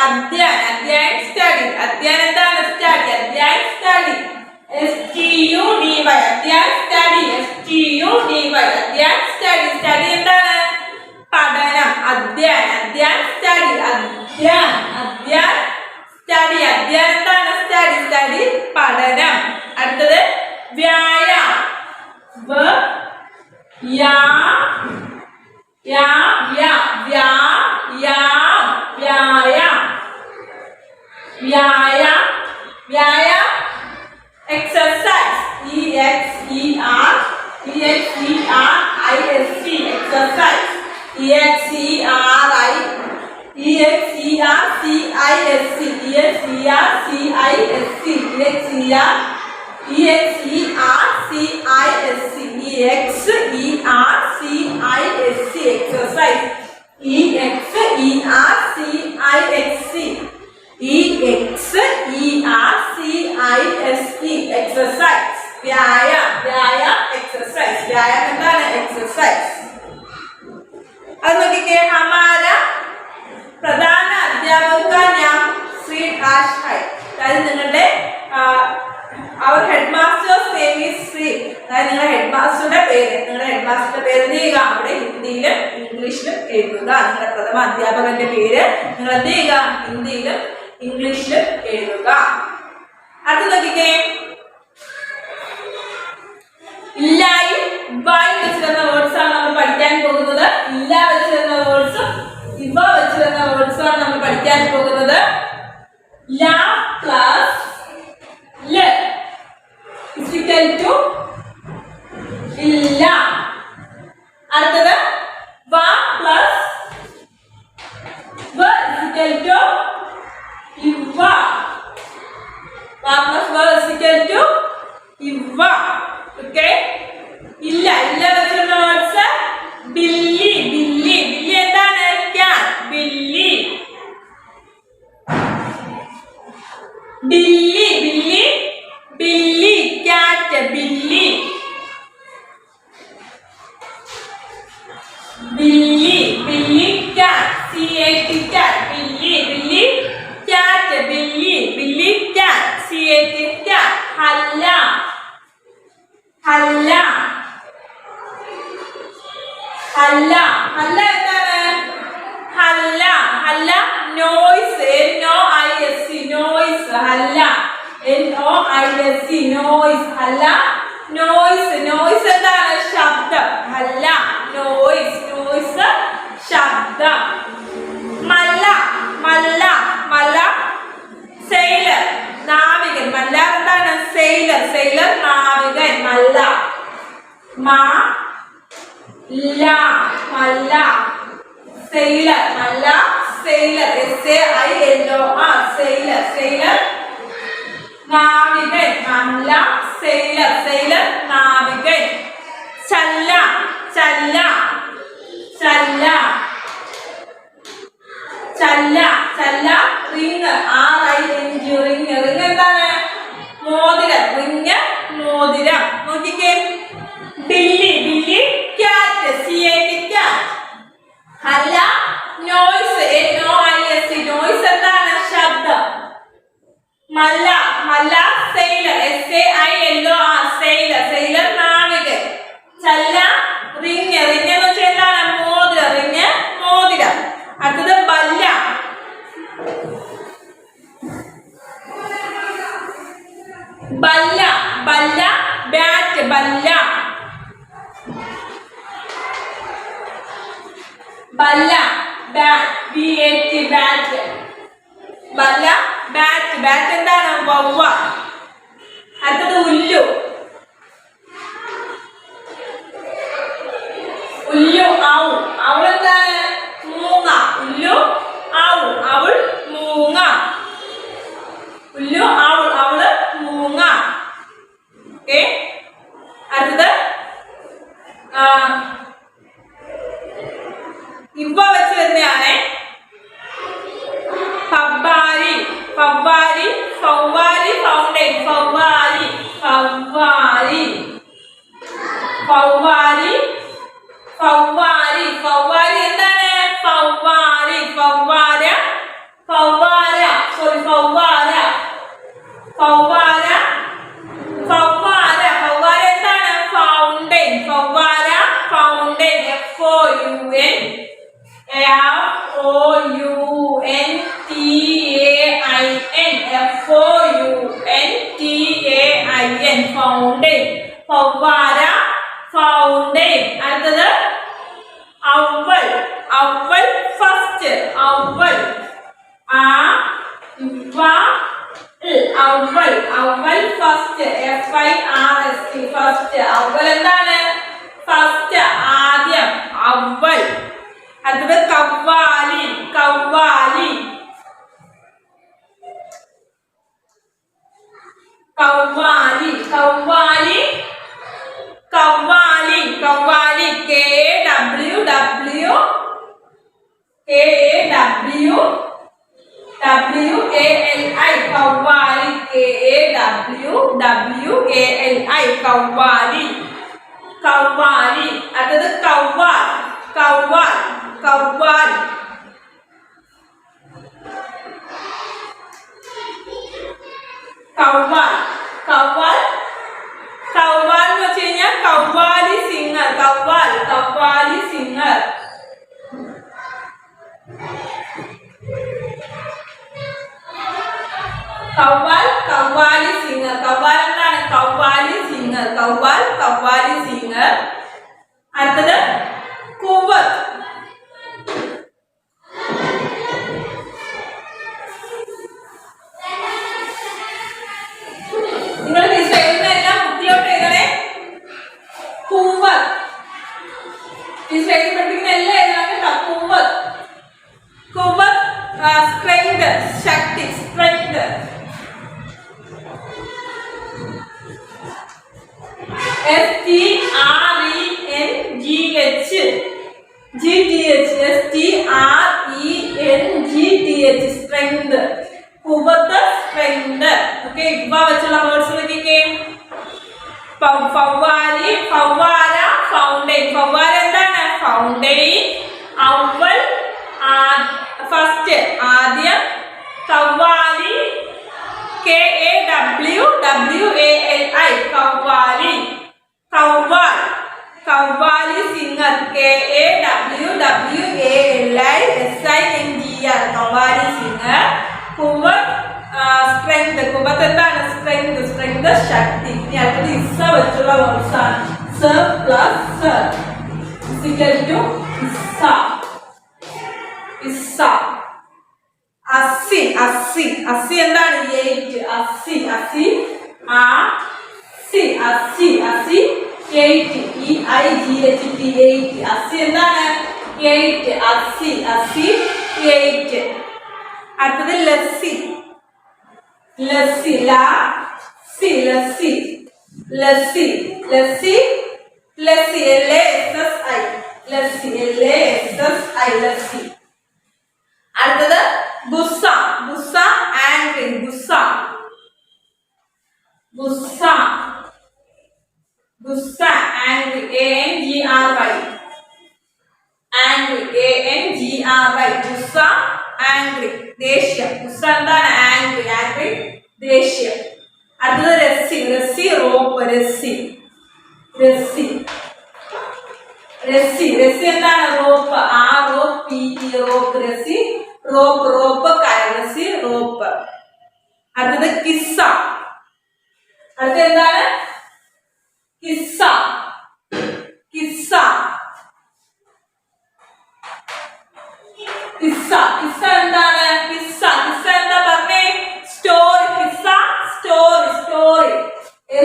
അദ്യാൻ, അദ്യാൻ സ്റ്റഡി. അദ്യാൻ എന്താണ്? സ്റ്റഡി. അദ്യാൻ സ്റ്റഡി. STUDY, അദ്യാൻ സ്റ്റഡി. STUDY, അദ്യാൻ സ്റ്റഡി. സ്റ്റഡി എന്താണ്? പഠനം. അദ്യാൻ, അദ്യാൻ സ്റ്റഡി. അദ്യാൻ, അദ്യാൻ സ്റ്റഡി. അദ്യാൻ എന്താണ്? സ്റ്റഡി. സ്റ്റഡി പഠനം. അടുത്തത് വ്യായ, വ്യായാം exercise. EXERCISE exercise. exercise. വ്യായാം, വ്യായാം exercise. വ്യായാം എന്താണ്? exercise. അത് നോക്കിക്കേ. ഹമാര പ്രധാന അധ്യാപക നാം ശ്രീ ആഷ് ഹൈ. അതായത് നിങ്ങളുടെ our headmaster's name is Shri. അതായത് നിങ്ങളുടെ ഹെഡ് മാസ്റ്ററുടെ പേര്, നിങ്ങളുടെ ഹെഡ് മാസ്റ്ററുടെ പേര് എന്ത് ചെയ്യുക? അവിടെ ഹിന്ദിയിലും ഇംഗ്ലീഷിലും എഴുതുക. നിങ്ങളുടെ പ്രഥമ അധ്യാപകന്റെ പേര് നിങ്ങൾ എന്ത് ചെയ്യുക? ഹിന്ദിയിലും ഇംഗ്ലീഷിലും എഴുതുക. അടുത്ത് നോക്കിക്കേ. ഇല്ലായും ഇവായും വെച്ച് തന്ന വേർഡ്സ് ആണ് നമ്മൾ പഠിക്കാൻ പോകുന്നത്. ഇല്ല വെച്ച് തന്ന വേർഡ്സും ഇവ വെച്ച് തന്ന വേർഡ്സും ആണ് നമ്മൾ പഠിക്കാൻ പോകുന്നത്. ല പ്ലസ് ല ഇസ് ഈക്വൽ ടു ഇല്ല. അടുത്തത് വ പ്ലസ് വ ഇസ് ഈക്വൽ ടു ഇവ. വ പ്ലസ് വ ഇസ് ഈക്വൽ ടു ഇവ. ഓക്കെ. ഇല്ല, ഇല്ല വെച്ചുള്ള വേർഡ്സ് ബില്ലി, ബില്ലി. ബില്ലി എന്താണ്? ക്യാറ്റ്. ബില്ലി, ബില്ലി, ബില്ലി, ബില്ലി ക്യാറ്റ്. ബില്ലി, ബില്ലി, ബില്ലി ക്യാറ്റ്. CAT cat. ബില്ലി, ബില്ലി ക്യാറ്റ്. ബില്ലി, ബില്ലി ക്യാറ്റ്. CAT cat. ഹല്ല, ഹല്ല, ഹല്ല. ഹല്ല എന്താണ്? ഹല്ല, ഹല്ല നോയ്സ്. NOISE noise. ഹല്ല NOISE നോയ്സ്. ഹല്ല നോയ്സ്. നോയ്സ് എന്താണ്? ശബ്ദം. ഹല്ല നോയ്സ്. നോയ്സ് ശബ്ദം. മല്ല, മല്ല, മല്ല സെയിലർ നാവികൻ. മല്ല എന്താണ്? സെയിലർ. സെയിലർ നാവികൻ. മല്ല. മ ല, മല്ല sailor, malla, sailor, sailor, sailor, navigate, malla, sailor, navigate, challa, ring, ring എന്താണ്? മോതിരം, ring മോതിരം. നോക്കിക്കേ, ബില്ലി, cat, cat. അല്ല, നോയ്സ്, നോയ്സ് എന്താണ്? ശബ്ദം. മല്ല, sailor, sailor, നാവികൻ. ചല്ല, ring എന്ന് വെച്ചാൽ എന്താണ്? മോതിരം, ring മോതിരം. അടുത്തത് ബല്ല, ബാറ്റ്, ബല്ല, ബാറ്റ്, ബല്ല, ബാറ്റ് എന്താണ്? വവ്വ. അടുത്തത് ഉല്ലു, ഔ എന്താണ്? മൂങ്ങ. ഉല്ലു, അവൾ, മൂങ്ങ. ഉല്ലു, അവള്, മൂങ്ങ. ഓക്കെ. അടുത്തത് ഇവ വെച്ച് വരുന്നതാണ്. ഫവ്വാരി, ഫൗണ്ടൈൻ, ഫവ്വാരി എന്താണ്? ഫവ്വാര എന്താണ്? ഫൗണ്ടൈൻ, ഫൗണ്ടൈൻ, FOUNTAIN, ഫൗണ്ടൈൻ, ഫവ്വാര, ഫൗണ്ടൈൻ. അടുത്തത് അവൽ, ഫസ്റ്റ്, അവൽ, ഫസ്റ്റ്, ഫസ്റ്റ്. അവൽ എന്താണ്? ഫസ്റ്റ്, ആദ്യം, അവൽ. അടുത്തത് കവ്വാലി, കവ്വാലി. അടുത്തത് കവ്വാൽ, എന്ന് വെച്ച് കഴിഞ്ഞാൽ qawwali singer, qawwali singer. Qawwali singer. കവ്വാൽ എന്താണ്? കവ്വാലി സിംഗർ. അടുത്തത് കുവ്വത്ത്, നിങ്ങൾ എല്ലാം ബുക്കിലോട്ട് എഴുതണേ. കുവ്വത്ത്, പഠിപ്പിക്കുന്ന എല്ലാം എഴുതാൻ കേട്ടോ. കുവ്വത്ത്, സ്ട്രെങ്ത്, ശക്തി, strength. STRENGTH, strength. കുവ്വത്ത്, strength. Okay. ഇവ വെച്ചുള്ള വേർഡ്സ് നോക്കിക്കേ. ഫവ്വാരി, ഫവ്വാര, ഫൗണ്ടൈൻ. ഫവ്വാര എന്താണ്? ഫൗണ്ടൈൻ. അവൽ, ഫസ്റ്റ്, ആദ്യം. Qawwali, KAWWALI, qawwali. Qawwali singer, KAWWALI SINGR, qawwali singer. കുവ്വത്ത്, സ്ട്രെങ്ത്. കുവ്വത്ത് എന്താണ്? സ്ട്രെങ്ത്, ശക്തി. ഇനി അടുത്തത് ഇസ വെച്ചുള്ള വേർഡ്സ് ആണ്. സർ പ്ലസ് സർ ഇസ. അസ്സി എന്താണ്? 8. അസ്സി 8. EIGHT, 8. അസ്സി എന്താണ്? 8 അസ്സി അസ്സി 8. അടുത്തത് ലസ്സി ലസ്സി ലസ്സി ലസ്സി ലസ്സി ലസ്സി ലസ്സി LASSI ലസ്സി LASSI ലസ്സി. അടുത്തത് ഗുസ്സ ഗുസ്സ ആംഗ്രി ഗുസ്സ ഗുസ്സ ഗുസ്സ ആംഗ്രി ANGRY ആംഗ്രി ANGRY ഗുസ്സ ആംഗ്രി ദേഷ്യം. ഗുസ്സ എന്താണ്? ആംഗ്രി ആംഗ്രി ദേഷ്യം. അടുത്തത് രസ്സി രസ്സി റോപ്പ് രസ്സി രസ്സി രസ്സി രസ്സി എന്താണ്? റോപ്പ് ROPE റോപ്പ് രസ്സി റോപ്പ് റോപ്പ് രസ്സി റോപ്പ്. അടുത്തത് കിസ്സ. അടുത്തത് എന്താണ്? കിസ്സ കിസ്സ കിസ്സ കിസ്സ എന്താണ്? കിസ്സ കിസ്സ എന്താ പറഞ്ഞേ? സ്റ്റോറി കിസ്സ സ്റ്റോറി സ്റ്റോറി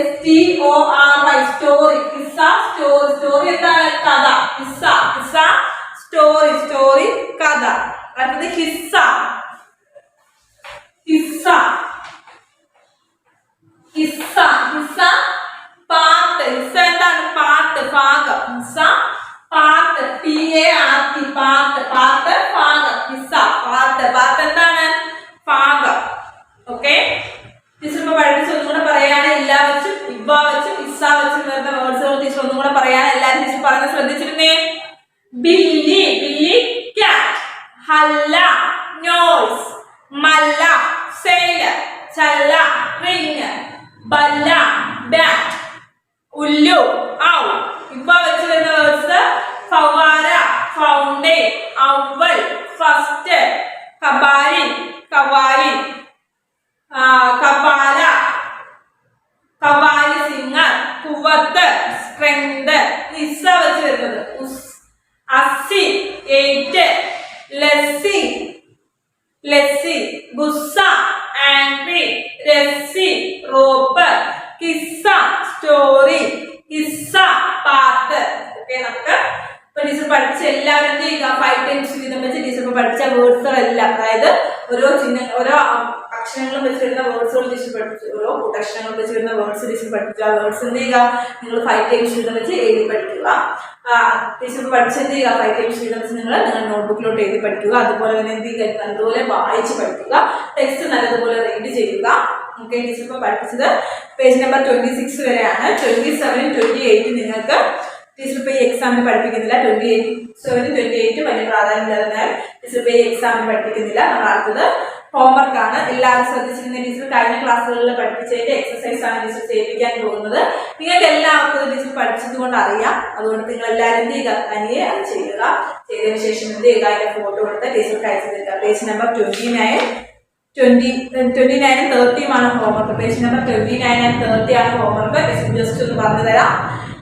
STORY സ്റ്റോറി കിസ്സ സ്റ്റോറി സ്റ്റോറി എന്താണ്? കഥ. കിസ്സ കിസ്സ സ്റ്റോറി സ്റ്റോറി കഥ. അടുത്തത് ഹിസ്സ ഹിസ്സ ഹിസ്സ ഹിസ്സ പാട്ട്. ഹിസ്സ എന്താണ്? പാട്ട് ഭാഗം. ഹിസ്സ പാട്ട് PART പാട്ട് പാട്ട് ഭാഗം. ഹിസ്സ പാട്ട് പാട്ട് എന്താണ്? ഭാഗം. ഓക്കെ ടീച്ചർ ഇപ്പൊ പഠിപ്പിച്ച് ഒന്നും കൂടെ പറയാണ്. ഇല്ല വെച്ചും ഇവ വെച്ചും ഇസ്സ വെച്ചും വരുന്ന വേർഡ്സുകൾ ടീച്ചർ ഒന്നും കൂടെ പറയാണ്. എല്ലാരും ടീച്ചർ പറഞ്ഞ് ശ്രദ്ധിച്ചിരുന്നേ. ബില്ലി ബില്ലി ക്യാറ്റ് ഹല്ല നോയ്സ് മല്ല സെയിലർ ചല്ല റിങ് ബല്ല ബാറ്റ് ഉല്ലു ഔ. ഇവ വെച്ച് വരുന്ന വേർഡ്സ് ഫവാര ഫൗണ്ടൈൻ അവൽ ഫസ്റ്റ് കബാലി കവാലി കപാല കവാലി സിംഗർ കുവത്ത് സ്ട്രെങ്ത്. ഇസ്സ വെച്ച് വരുന്നത് അസ്സി 8 ലസ്സി ലസ്സി ഗുസ്സ ആംഗ്രി രസ്സി റോപ്പ് കിസ്സ സ്റ്റോറി ഹിസ്സ പാട്ട്. ഓക്കെ നമുക്ക് ഇപ്പൊ ടീച്ചർ പഠിച്ച എല്ലാവരുടെയും 5 times വീതം വെച്ച് ടീച്ചർ പഠിച്ച വേർഡ്സുകളെല്ലാം അതായത് ഓരോ ഓരോ അക്ഷരങ്ങളും വെച്ച് വരുന്ന വേർഡ്സുകൾ ടീച്ചർ പഠിച്ചു. ഓരോ കൂട്ടക്ഷരങ്ങൾ വെച്ച് വരുന്ന വേർഡ്സ് ടീച്ചർ പഠിച്ചു. ആ വേർഡ്സ് എന്ത് ചെയ്യുക? നിങ്ങൾ 5 times വീതം വെച്ച് എഴുതി പഠിക്കുക. ടീച്ചർ പഠിച്ച് എന്ത് ചെയ്യുക? 5 times വീതം വെച്ച് നിങ്ങൾ നോട്ട്ബുക്കിലോട്ട് എഴുതി പഠിക്കുക. അതുപോലെ തന്നെ എന്ത് ചെയ്യുക? നല്ലതുപോലെ വായിച്ച് പഠിക്കുക. ടെക്സ്റ്റ് നല്ലതുപോലെ റീഡ് ചെയ്യുക. ഓക്കെ ടീച്ചർ ഇപ്പൊ പഠിപ്പിച്ചത് പേജ് നമ്പർ 26 വരെയാണ്. 27 28 നിങ്ങൾക്ക് ടീച്ചർ ഇപ്പൊ ഈ എക്സാമിന് പഠിപ്പിക്കുന്നില്ല. 27 28 വലിയ പ്രാധാന്യമില്ലാതെ ടീച്ചർ ഇപ്പൊ ഈ എക്സാമിന് പഠിപ്പിക്കുന്നില്ല. നമ്മൾ അടുത്തത് ഹോംവർക്ക് ആണ്. എല്ലാവരും ശ്രദ്ധിച്ചിരുന്ന ടീച്ചർ കഴിഞ്ഞ ക്ലാസ്സുകളിൽ പഠിപ്പിച്ചതിന്റെ എക്സസൈസ് ആണ് ടീച്ചർ ചെയ്യിപ്പിക്കാൻ പോകുന്നത്. നിങ്ങൾക്ക് എല്ലാവർക്കും ടീച്ചർ പഠിച്ചത് കൊണ്ട് അറിയാം. അതുകൊണ്ട് നിങ്ങൾ എല്ലാവരും എന്ത് ചെയ്യുക? തനിയെ അത് ചെയ്യുക. ചെയ്തതിനു ശേഷം എന്ത് ചെയ്യുക? അതിന്റെ ഫോട്ടോ എടുത്ത് ടീച്ചർക്ക് അയച്ചു തരിക. പേജ് നമ്പർ 29 29 30 ആണ് ഹോംവർക്ക്. പേജ് നമ്പർ 29 and 30 ആണ് ഹോംവർക്ക്. ജസ്റ്റ് ഒന്ന് പറഞ്ഞു തരാം.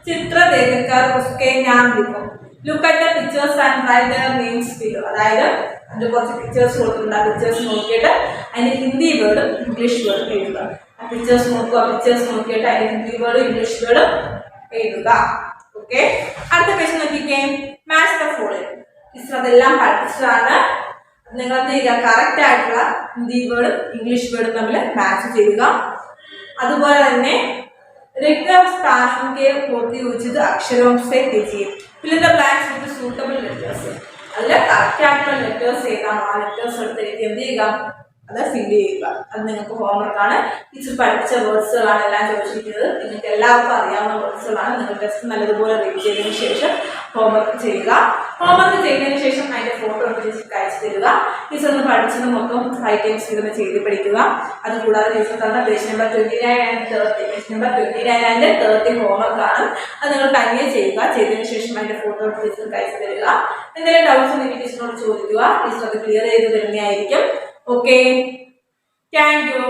ചിത്ര ദേഖക്കർ ഉസ്കെ നാം ലിഖോ. Look at the pictures and write their names below. അതായത് അതിൽ കുറച്ച് പിക്ചേഴ്സ് കൊടുത്തിട്ടുണ്ട്. ആ പിക്ചേഴ്സ് നോക്കിയിട്ട് അതിന്റെ ഹിന്ദി വേർഡും ഇംഗ്ലീഷ് വേർഡും എഴുതുക. ആ പിക്ചേഴ്സ് നോക്കുക. പിക്ചേഴ്സ് നോക്കിയിട്ട് അതിന്റെ ഹിന്ദി വേർഡും ഇംഗ്ലീഷ് വേർഡും എഴുതുക. ഓക്കെ അടുത്ത പേജ് നോക്കിക്കേ. Match the following. ടീച്ചർ അതെല്ലാം പഠിച്ചതാണ്. നിങ്ങൾ എന്ത് ചെയ്യുക? കറക്റ്റ് ആയിട്ടുള്ള ഹിന്ദി വേർഡും ഇംഗ്ലീഷ് വേർഡും തമ്മിൽ മാച്ച് ചെയ്യുക. അതുപോലെ തന്നെ रिक्त स्थानों के होती उचित अक्षरों से कीजिए. fill in the blanks with the suitable letters. അതിൽ കറക്റ്റ് ആയിട്ടുള്ള ലെറ്റേഴ്സ് ഏതാണോ ആ ലെറ്റേഴ്സ് എടുത്ത് എഴുതി എന്ത് ചെയ്യുക? അത് ഫില്ല് ചെയ്യുക. അത് നിങ്ങൾക്ക് ഹോംവർക്കാണ്. ടീച്ചർ പഠിച്ച വേർഡ്സുകളാണ് എല്ലാം ചോദിച്ചിരിക്കുന്നത്. നിങ്ങൾക്ക് എല്ലാവർക്കും അറിയാവുന്ന വേർഡ്സുകളാണ്. നിങ്ങൾ ടെസ്റ്റ് നല്ലതുപോലെ റീഡ് ചെയ്തതിനു ശേഷം ഹോംവർക്ക് ചെയ്യുക. ഹോംവർക്ക് ചെയ്തതിനു ശേഷം അതിന്റെ ഫോട്ടോ എടുത്ത് ടീച്ചർക്ക് അയച്ചു തരിക. ടീച്ചർ ഒന്ന് പഠിച്ചത് മൊത്തം 5 times വീതം ചെയ്ത് പഠിക്കുക. അതുകൂടാതെ ടീച്ചർ തന്ന page number 29 and 30 page number 29 and 30 ഹോംവർക്കാണ്. അത് നിങ്ങൾ തനിയെ ചെയ്യുക. ചെയ്തതിനു ശേഷം അതിന്റെ ഫോട്ടോ എടുത്ത് ടീച്ചർക്ക് അയച്ചു തരിക. എന്തെങ്കിലും ഡൗട്ട്സ് ഉണ്ടെങ്കിൽ ടീച്ചറിനോട് ചോദിക്കുക. ടീച്ചർ അത് ക്ലിയർ ചെയ്ത് തരുന്നതായിരിക്കും. Okay, thank you.